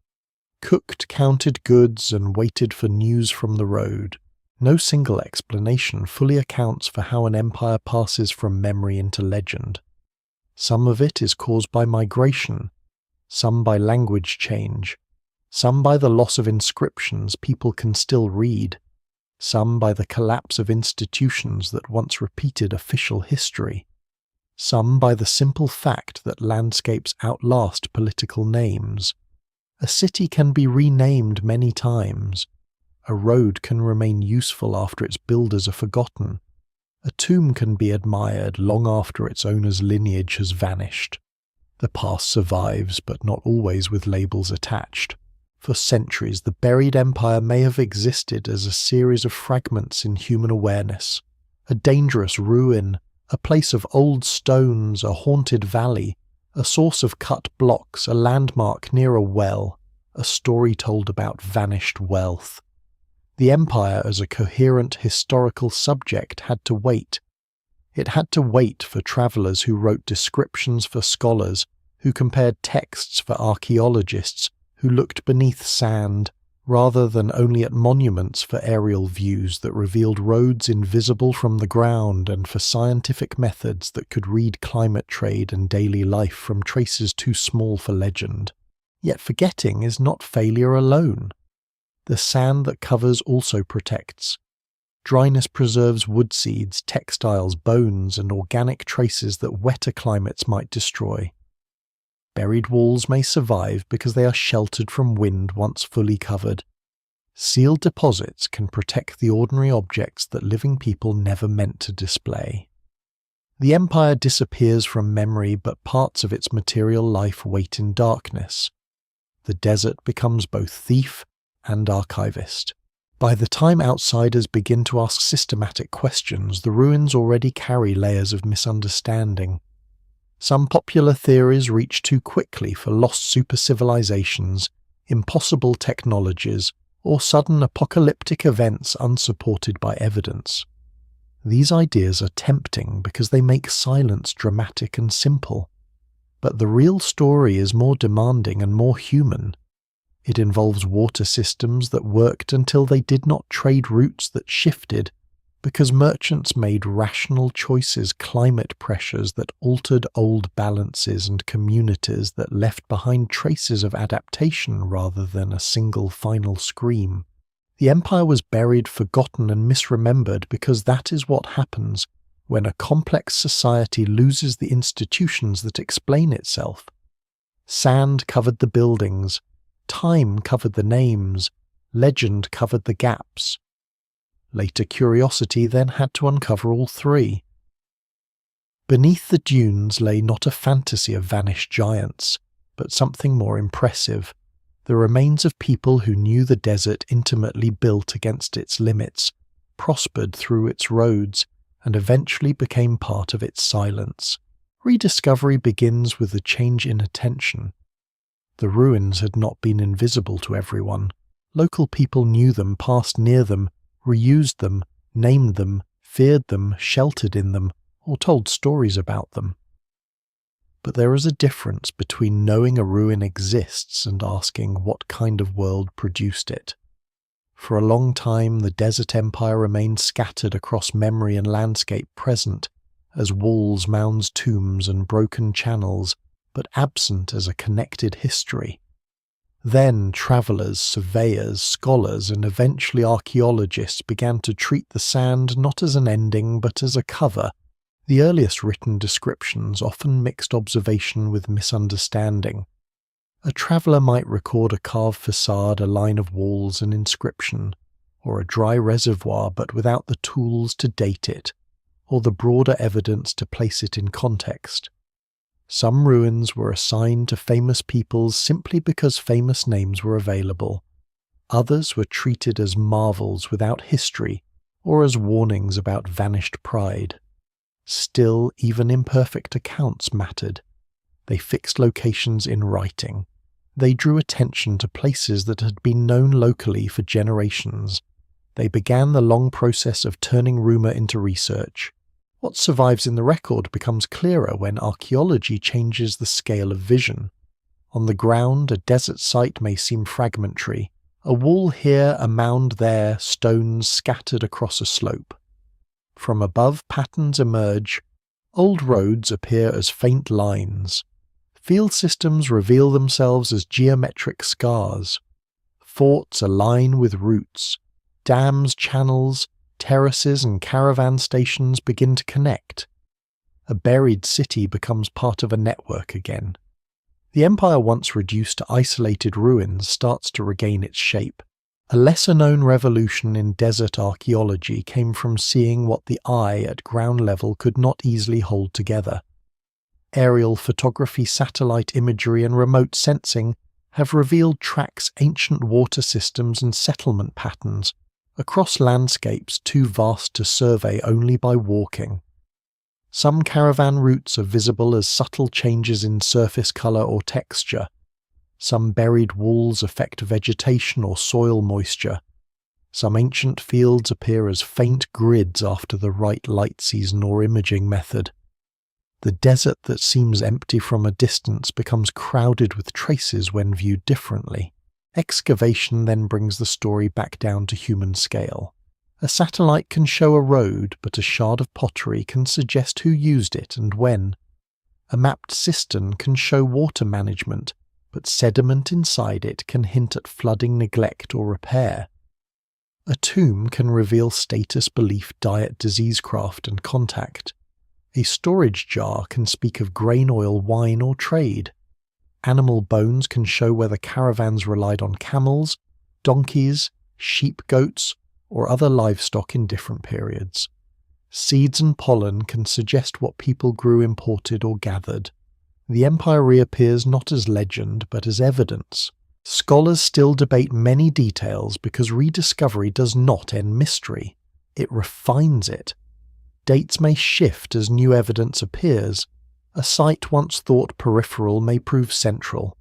cooked counted goods, and waited for news from the road. No single explanation fully accounts for how an empire passes from memory into legend. Some of it is caused by migration, some by language change, some by the loss of inscriptions people can still read, some by the collapse of institutions that once repeated official history, some by the simple fact that landscapes outlast political names. A city can be renamed many times. A road can remain useful after its builders are forgotten. A tomb can be admired long after its owner's lineage has vanished. The past survives, but not always with labels attached. For centuries, the buried empire may have existed as a series of fragments in human awareness. A dangerous ruin, a place of old stones, a haunted valley, a source of cut blocks, a landmark near a well, a story told about vanished wealth. The empire as a coherent historical subject had to wait. It had to wait for travelers who wrote descriptions for scholars, who compared texts for archaeologists, who looked beneath sand, rather than only at monuments for aerial views that revealed roads invisible from the ground, and for scientific methods that could read climate trade and daily life from traces too small for legend. Yet forgetting is not failure alone. The sand that covers also protects. Dryness preserves wood seeds, textiles, bones, and organic traces that wetter climates might destroy. Buried walls may survive because they are sheltered from wind once fully covered. Sealed deposits can protect the ordinary objects that living people never meant to display. The empire disappears from memory, but parts of its material life wait in darkness. The desert becomes both thief and archivist. By the time outsiders begin to ask systematic questions, the ruins already carry layers of misunderstanding. Some popular theories reach too quickly for lost super-civilizations, impossible technologies, or sudden apocalyptic events unsupported by evidence. These ideas are tempting because they make silence dramatic and simple. But the real story is more demanding and more human. It involves water systems that worked until they did not, trade routes that shifted, because merchants made rational choices, climate pressures that altered old balances, and communities that left behind traces of adaptation rather than a single final scream. The empire was buried, forgotten, and misremembered because that is what happens when a complex society loses the institutions that explain itself. Sand covered the buildings, time covered the names, legend covered the gaps. Later curiosity then had to uncover all three. Beneath the dunes lay not a fantasy of vanished giants, but something more impressive: the remains of people who knew the desert intimately, built against its limits, prospered through its roads, and eventually became part of its silence. Rediscovery begins with the change in attention. The ruins had not been invisible to everyone. Local people knew them, passed near them, reused them, named them, feared them, sheltered in them, or told stories about them. But there is a difference between knowing a ruin exists and asking what kind of world produced it. For a long time, the desert empire remained scattered across memory and landscape present as walls, mounds, tombs, and broken channels, but absent as a connected history. Then travellers, surveyors, scholars, and eventually archaeologists began to treat the sand not as an ending but as a cover. The earliest written descriptions often mixed observation with misunderstanding. A traveller might record a carved facade, a line of walls, an inscription, or a dry reservoir but without the tools to date it, or the broader evidence to place it in context. Some ruins were assigned to famous peoples simply because famous names were available. Others were treated as marvels without history, or as warnings about vanished pride. Still, even imperfect accounts mattered. They fixed locations in writing. They drew attention to places that had been known locally for generations. They began the long process of turning rumour into research. What survives in the record becomes clearer when archaeology changes the scale of vision. On the ground, a desert site may seem fragmentary. A wall here, a mound there, stones scattered across a slope. From above, patterns emerge. Old roads appear as faint lines. Field systems reveal themselves as geometric scars. Forts align with routes. Dams, channels, terraces and caravan stations begin to connect. A buried city becomes part of a network again. The empire once reduced to isolated ruins starts to regain its shape. A lesser-known revolution in desert archaeology came from seeing what the eye at ground level could not easily hold together. Aerial photography, satellite imagery, and remote sensing have revealed tracks, ancient water systems, and settlement patterns across landscapes too vast to survey only by walking. Some caravan routes are visible as subtle changes in surface color or texture. Some buried walls affect vegetation or soil moisture. Some ancient fields appear as faint grids after the right light season or imaging method. The desert that seems empty from a distance becomes crowded with traces when viewed differently. Excavation then brings the story back down to human scale. A satellite can show a road, but a shard of pottery can suggest who used it and when. A mapped cistern can show water management, but sediment inside it can hint at flooding, neglect, or repair. A tomb can reveal status, belief, diet, diseasecraft, and contact. A storage jar can speak of grain oil, wine, or trade. Animal bones can show whether caravans relied on camels, donkeys, sheep, goats, or other livestock in different periods. Seeds and pollen can suggest what people grew, imported, or gathered. The empire reappears not as legend, but as evidence. Scholars still debate many details because rediscovery does not end mystery. It refines it. Dates may shift as new evidence appears. A site once thought peripheral may prove central.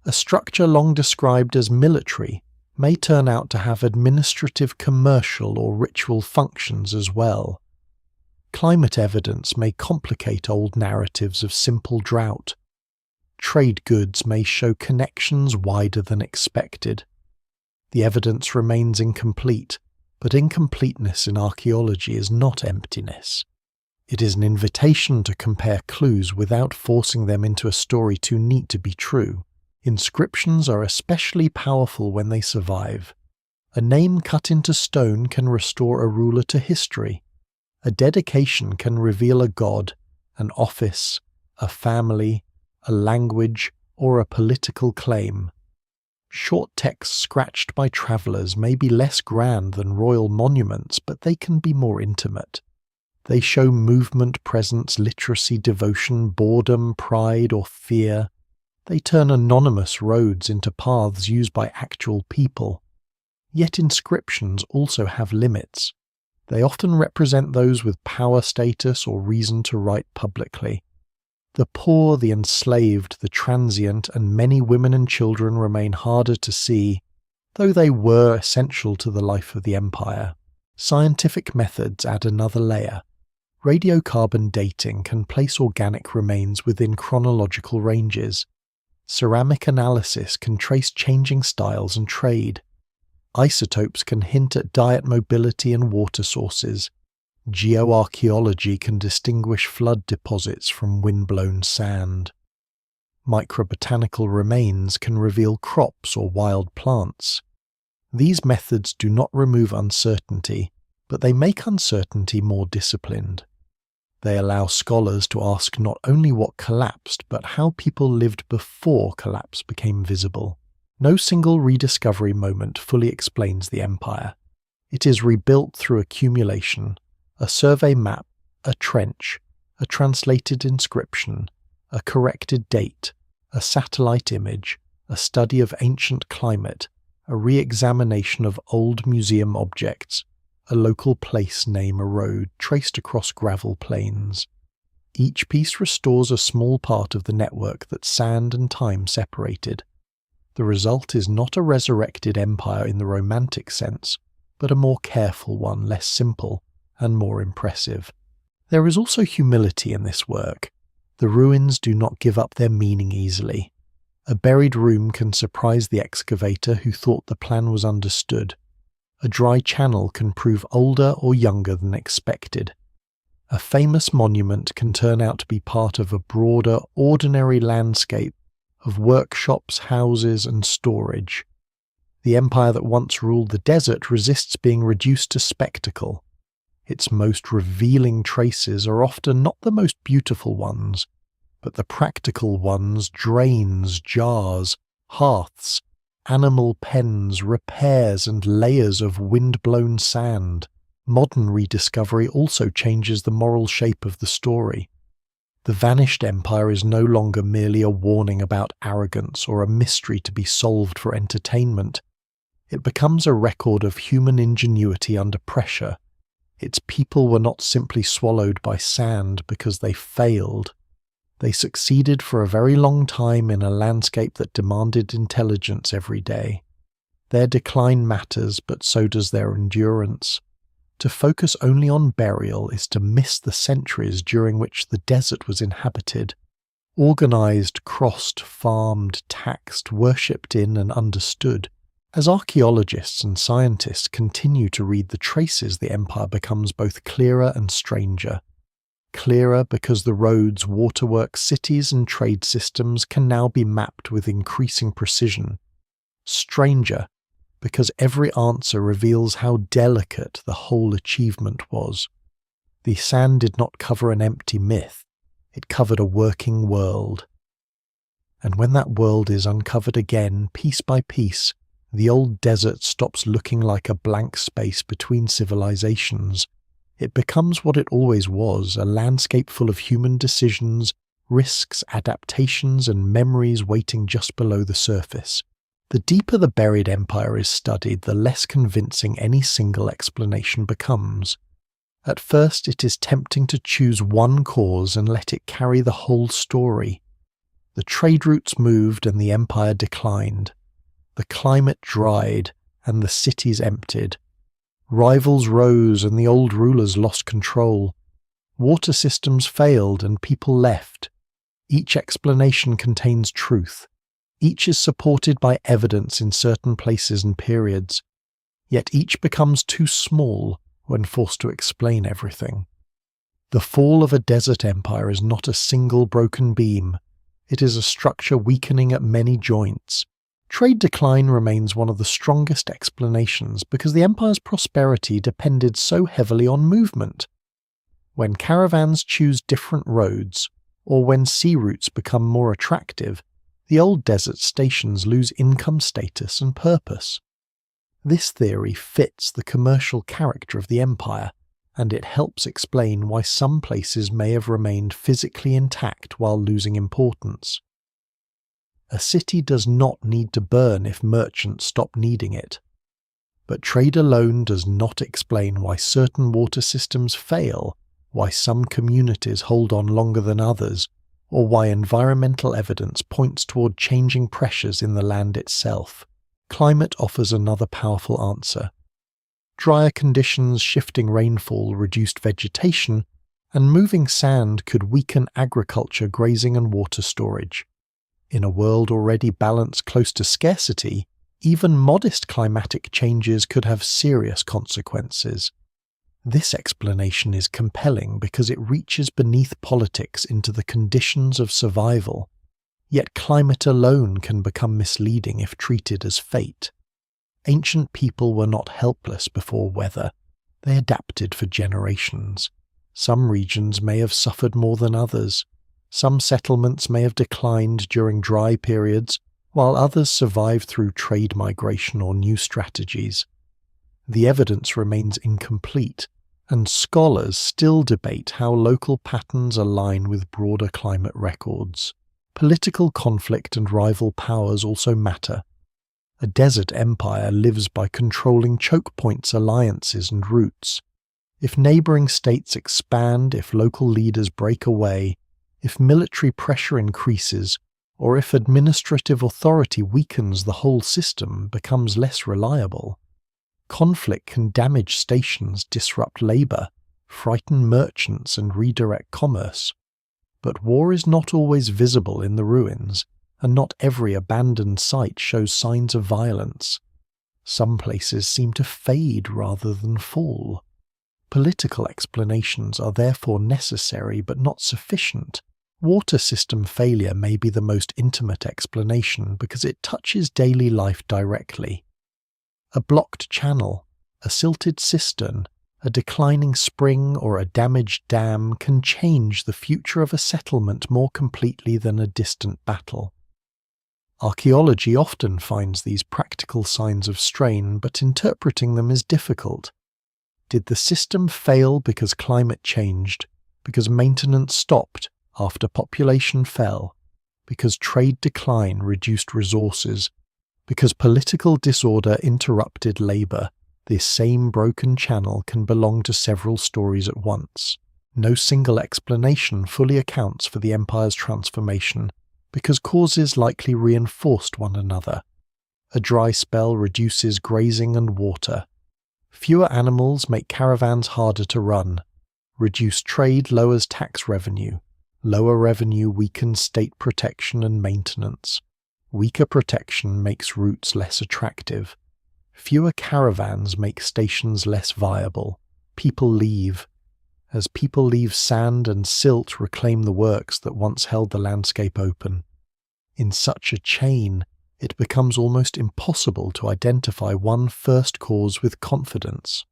A structure long described as military may turn out to have administrative, commercial, or ritual functions as well. Climate evidence may complicate old narratives of simple drought. Trade goods may show connections wider than expected. The evidence remains incomplete, but incompleteness in archaeology is not emptiness. It is an invitation to compare clues without forcing them into a story too neat to be true. Inscriptions are especially powerful when they survive. A name cut into stone can restore a ruler to history. A dedication can reveal a god, an office, a family, a language, or a political claim. Short texts scratched by travellers may be less grand than royal monuments, but they can be more intimate. They show movement, presence, literacy, devotion, boredom, pride, or fear. They turn anonymous roads into paths used by actual people. Yet inscriptions also have limits. They often represent those with power status or reason to write publicly. The poor, the enslaved, the transient, and many women and children remain harder to see, though they were essential to the life of the empire. Scientific methods add another layer. Radiocarbon dating can place organic remains within chronological ranges. Ceramic analysis can trace changing styles and trade. Isotopes can hint at diet mobility and water sources. Geoarchaeology can distinguish flood deposits from wind-blown sand. Microbotanical remains can reveal crops or wild plants. These methods do not remove uncertainty, but they make uncertainty more disciplined. They allow scholars to ask not only what collapsed, but how people lived before collapse became visible. No single rediscovery moment fully explains the empire. It is rebuilt through accumulation, a survey map, a trench, a translated inscription, a corrected date, a satellite image, a study of ancient climate, a re-examination of old museum objects, a local place name a road traced across gravel plains. Each piece restores a small part of the network that sand and time separated. The result is not a resurrected empire in the romantic sense, but a more careful one, less simple, and more impressive. There is also humility in this work. The ruins do not give up their meaning easily. A buried room can surprise the excavator who thought the plan was understood. A dry channel can prove older or younger than expected. A famous monument can turn out to be part of a broader, ordinary landscape of workshops, houses, and storage. The empire that once ruled the desert resists being reduced to spectacle. Its most revealing traces are often not the most beautiful ones, but the practical ones: drains, jars, hearths, animal pens, repairs, and layers of wind-blown sand. Modern rediscovery also changes the moral shape of the story. The vanished empire is no longer merely a warning about arrogance or a mystery to be solved for entertainment. It becomes a record of human ingenuity under pressure. Its people were not simply swallowed by sand because they failed. They succeeded for a very long time in a landscape that demanded intelligence every day. Their decline matters, but so does their endurance. To focus only on burial is to miss the centuries during which the desert was inhabited. Organized, crossed, farmed, taxed, worshipped in, and understood. As archaeologists and scientists continue to read the traces, the empire becomes both clearer and stranger. Clearer because the roads, waterworks, cities, and trade systems can now be mapped with increasing precision. Stranger because every answer reveals how delicate the whole achievement was. The sand did not cover an empty myth, it covered a working world. And when that world is uncovered again, piece by piece, the old desert stops looking like a blank space between civilizations. It becomes what it always was, a landscape full of human decisions, risks, adaptations, and memories waiting just below the surface. The deeper the buried empire is studied, the less convincing any single explanation becomes. At first, it is tempting to choose one cause and let it carry the whole story. The trade routes moved and the empire declined. The climate dried and the cities emptied. Rivals rose and the old rulers lost control. Water systems failed and people left. Each explanation contains truth. Each is supported by evidence in certain places and periods. Yet each becomes too small when forced to explain everything. The fall of a desert empire is not a single broken beam. It is a structure weakening at many joints. Trade decline remains one of the strongest explanations because the empire's prosperity depended so heavily on movement. When caravans choose different roads, or when sea routes become more attractive, the old desert stations lose income status and purpose. This theory fits the commercial character of the empire, and it helps explain why some places may have remained physically intact while losing importance. A city does not need to burn if merchants stop needing it. But trade alone does not explain why certain water systems fail, why some communities hold on longer than others, or why environmental evidence points toward changing pressures in the land itself. Climate offers another powerful answer. Drier conditions, shifting rainfall, reduced vegetation, and moving sand could weaken agriculture, grazing and water storage. In a world already balanced close to scarcity, even modest climatic changes could have serious consequences. This explanation is compelling because it reaches beneath politics into the conditions of survival. Yet climate alone can become misleading if treated as fate. Ancient people were not helpless before weather. They adapted for generations. Some regions may have suffered more than others. Some settlements may have declined during dry periods, while others survived through trade migration or new strategies. The evidence remains incomplete, and scholars still debate how local patterns align with broader climate records. Political conflict and rival powers also matter. A desert empire lives by controlling choke points, alliances, and routes. If neighboring states expand, if local leaders break away, if military pressure increases, or if administrative authority weakens, the whole system becomes less reliable. Conflict can damage stations, disrupt labor, frighten merchants, and redirect commerce. But war is not always visible in the ruins, and not every abandoned site shows signs of violence. Some places seem to fade rather than fall. Political explanations are therefore necessary but not sufficient. Water system failure may be the most intimate explanation because it touches daily life directly. A blocked channel, a silted cistern, a declining spring or a damaged dam can change the future of a settlement more completely than a distant battle. Archaeology often finds these practical signs of strain, but interpreting them is difficult. Did the system fail because climate changed, because maintenance stopped after population fell, because trade decline reduced resources, because political disorder interrupted labor? This same broken channel can belong to several stories at once. No single explanation fully accounts for the empire's transformation, because causes likely reinforced one another. A dry spell reduces grazing and water. Fewer animals make caravans harder to run. Reduced trade lowers tax revenue. Lower revenue weakens state protection and maintenance. Weaker protection makes routes less attractive. Fewer caravans make stations less viable. People leave. As people leave, sand and silt reclaim the works that once held the landscape open. In such a chain, it becomes almost impossible to identify one first cause with confidence.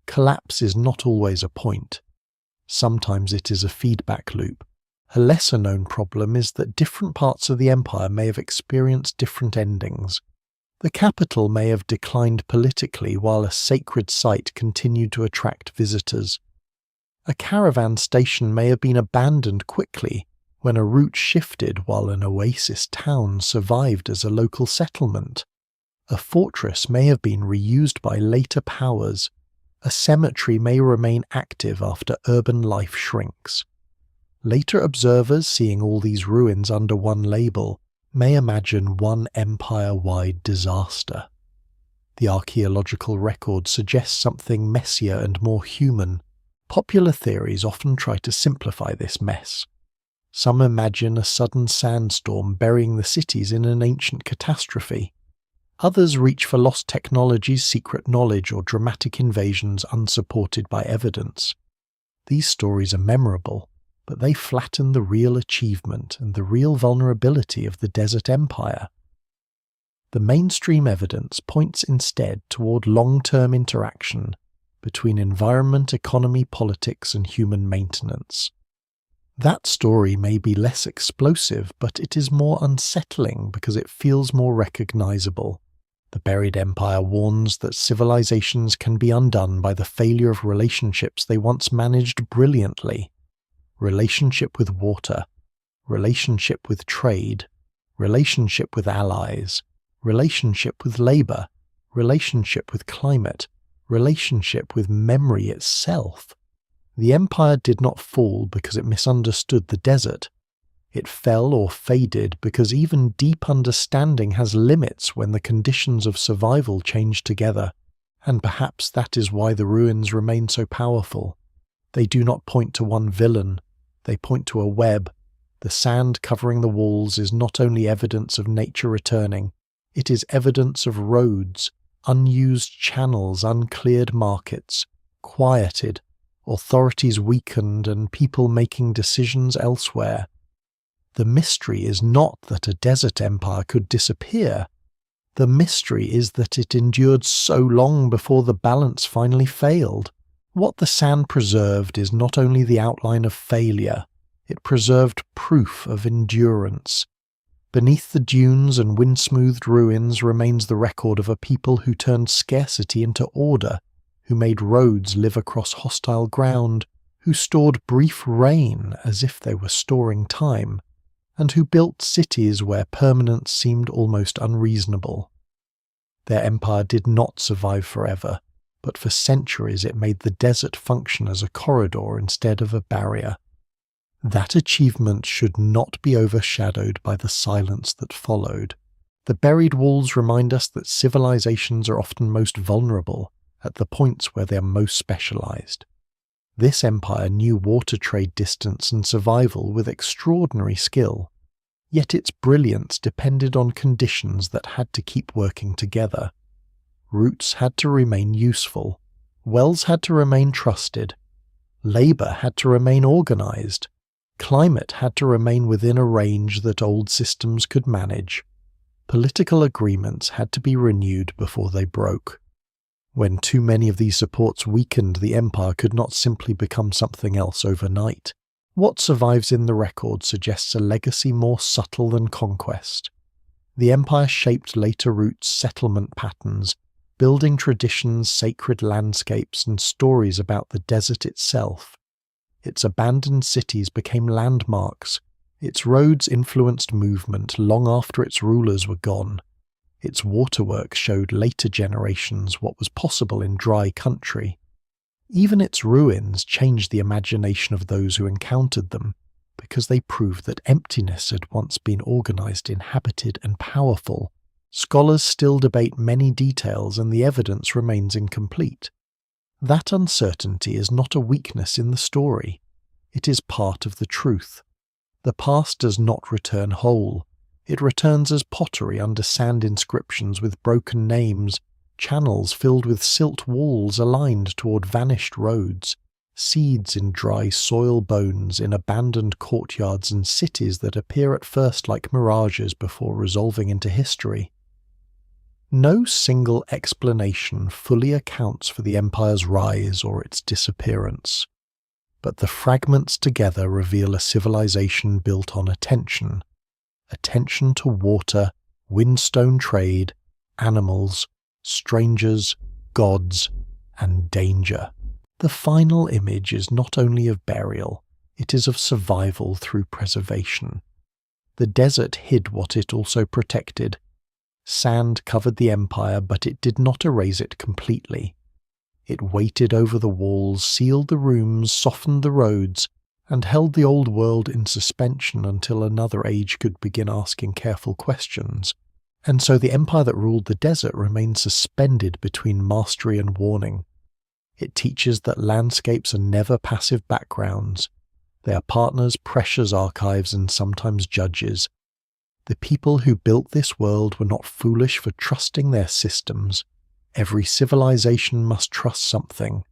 Collapse is not always a point. Sometimes it is a feedback loop. A lesser-known problem is that different parts of the empire may have experienced different endings. The capital may have declined politically while a sacred site continued to attract visitors. A caravan station may have been abandoned quickly when a route shifted while an oasis town survived as a local settlement. A fortress may have been reused by later powers. A cemetery may remain active after urban life shrinks. Later observers, seeing all these ruins under one label, may imagine one empire-wide disaster. The archaeological record suggests something messier and more human. Popular theories often try to simplify this mess. Some imagine a sudden sandstorm burying the cities in an ancient catastrophe. Others reach for lost technologies, secret knowledge, or dramatic invasions unsupported by evidence. These stories are memorable, but they flatten the real achievement and the real vulnerability of the desert empire. The mainstream evidence points instead toward long-term interaction between environment, economy, politics, and human maintenance. That story may be less explosive, but it is more unsettling because it feels more recognizable. The buried empire warns that civilizations can be undone by the failure of relationships they once managed brilliantly. Relationship with water, relationship with trade, relationship with allies, relationship with labor, relationship with climate, relationship with memory itself. The empire did not fall because it misunderstood the desert. It fell or faded because even deep understanding has limits when the conditions of survival change together, and perhaps that is why the ruins remain so powerful. They do not point to one villain, they point to a web. The sand covering the walls is not only evidence of nature returning, it is evidence of roads, unused channels, uncleared markets, quieted, authorities weakened, and people making decisions elsewhere. The mystery is not that a desert empire could disappear. The mystery is that it endured so long before the balance finally failed. What the sand preserved is not only the outline of failure, it preserved proof of endurance. Beneath the dunes and wind-smoothed ruins remains the record of a people who turned scarcity into order, who made roads live across hostile ground, who stored brief rain as if they were storing time, and who built cities where permanence seemed almost unreasonable. Their empire did not survive forever, but for centuries it made the desert function as a corridor instead of a barrier. That achievement should not be overshadowed by the silence that followed. The buried walls remind us that civilizations are often most vulnerable at the points where they are most specialized. This empire knew water trade distance and survival with extraordinary skill, yet its brilliance depended on conditions that had to keep working together. Routes had to remain useful, wells had to remain trusted, labor had to remain organized, climate had to remain within a range that old systems could manage. Political agreements had to be renewed before they broke. When too many of these supports weakened, the empire could not simply become something else overnight. What survives in the record suggests a legacy more subtle than conquest. The empire shaped later routes, settlement patterns, building traditions, sacred landscapes, and stories about the desert itself. Its abandoned cities became landmarks. Its roads influenced movement long after its rulers were gone. Its waterworks showed later generations what was possible in dry country. Even its ruins changed the imagination of those who encountered them, because they proved that emptiness had once been organized, inhabited, and powerful. Scholars still debate many details, and the evidence remains incomplete. That uncertainty is not a weakness in the story. It is part of the truth. The past does not return whole. It returns as pottery under sand inscriptions with broken names, channels filled with silt walls aligned toward vanished roads, seeds in dry soil bones in abandoned courtyards, and cities that appear at first like mirages before resolving into history. No single explanation fully accounts for the empire's rise or its disappearance, but the fragments together reveal a civilization built on attention to water, windstone trade, animals, strangers, gods, and danger. The final image is not only of burial, it is of survival through preservation. The desert hid what it also protected. Sand covered the empire, but it did not erase it completely. It weighted over the walls, sealed the rooms, softened the roads, and held the old world in suspension until another age could begin asking careful questions. And so the empire that ruled the desert remained suspended between mastery and warning. It teaches that landscapes are never passive backgrounds. They are partners, pressures, archives, and sometimes judges. The people who built this world were not foolish for trusting their systems. Every civilization must trust something: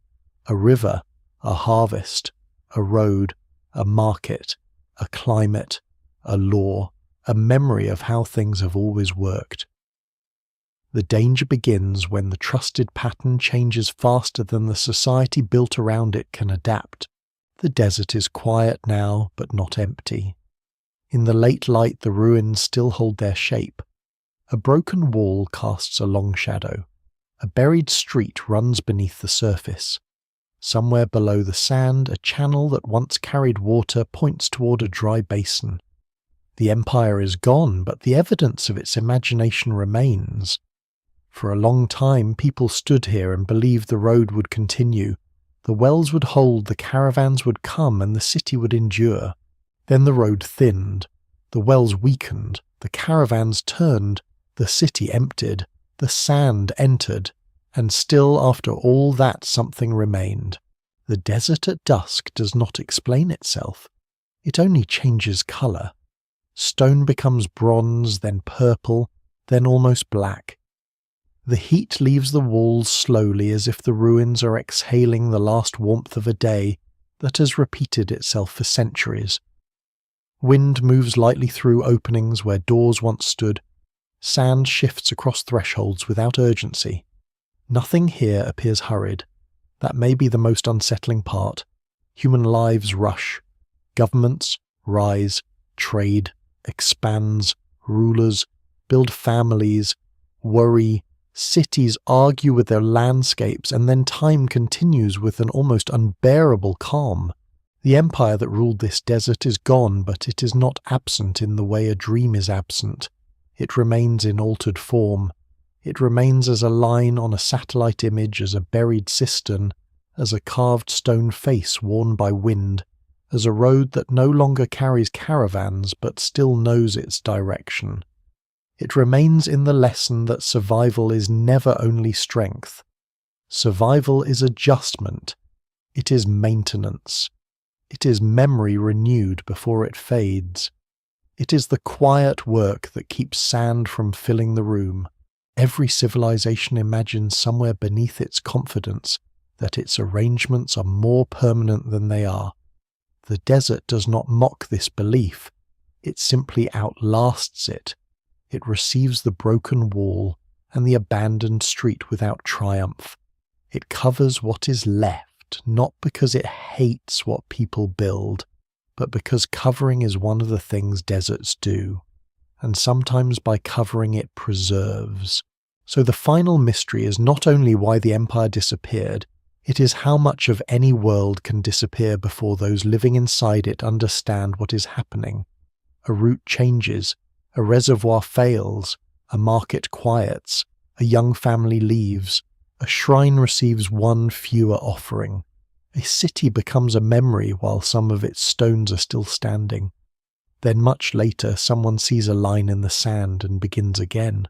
a river, a harvest, a road, a market, a climate, a law, a memory of how things have always worked. The danger begins when the trusted pattern changes faster than the society built around it can adapt. The desert is quiet now, but not empty. In the late light, the ruins still hold their shape. A broken wall casts a long shadow. A buried street runs beneath the surface. Somewhere below the sand, a channel that once carried water points toward a dry basin. The empire is gone, but the evidence of its imagination remains. For a long time, people stood here and believed the road would continue. The wells would hold, the caravans would come, and the city would endure. Then the road thinned, the wells weakened, the caravans turned, the city emptied, the sand entered, and still after all that something remained. The desert at dusk does not explain itself. It only changes colour. Stone becomes bronze, then purple, then almost black. The heat leaves the walls slowly as if the ruins are exhaling the last warmth of a day that has repeated itself for centuries. Wind moves lightly through openings where doors once stood. Sand shifts across thresholds without urgency. Nothing here appears hurried. That may be the most unsettling part. Human lives rush. Governments rise, trade, expands, rulers build families, worry, cities argue with their landscapes, and then time continues with an almost unbearable calm. The empire that ruled this desert is gone, but it is not absent in the way a dream is absent. It remains in altered form. It remains as a line on a satellite image, as a buried cistern, as a carved stone face worn by wind, as a road that no longer carries caravans but still knows its direction. It remains in the lesson that survival is never only strength. Survival is adjustment. It is maintenance. It is memory renewed before it fades. It is the quiet work that keeps sand from filling the room. Every civilization imagines somewhere beneath its confidence that its arrangements are more permanent than they are. The desert does not mock this belief. It simply outlasts it. It receives the broken wall and the abandoned street without triumph. It covers what is left, not because it hates what people build, but because covering is one of the things deserts do, and sometimes by covering it preserves. So the final mystery is not only why the empire disappeared, it is how much of any world can disappear before those living inside it understand what is happening. A route changes, a reservoir fails, a market quiets, a young family leaves, a shrine receives one fewer offering. A city becomes a memory while some of its stones are still standing. Then much later someone sees a line in the sand and begins again.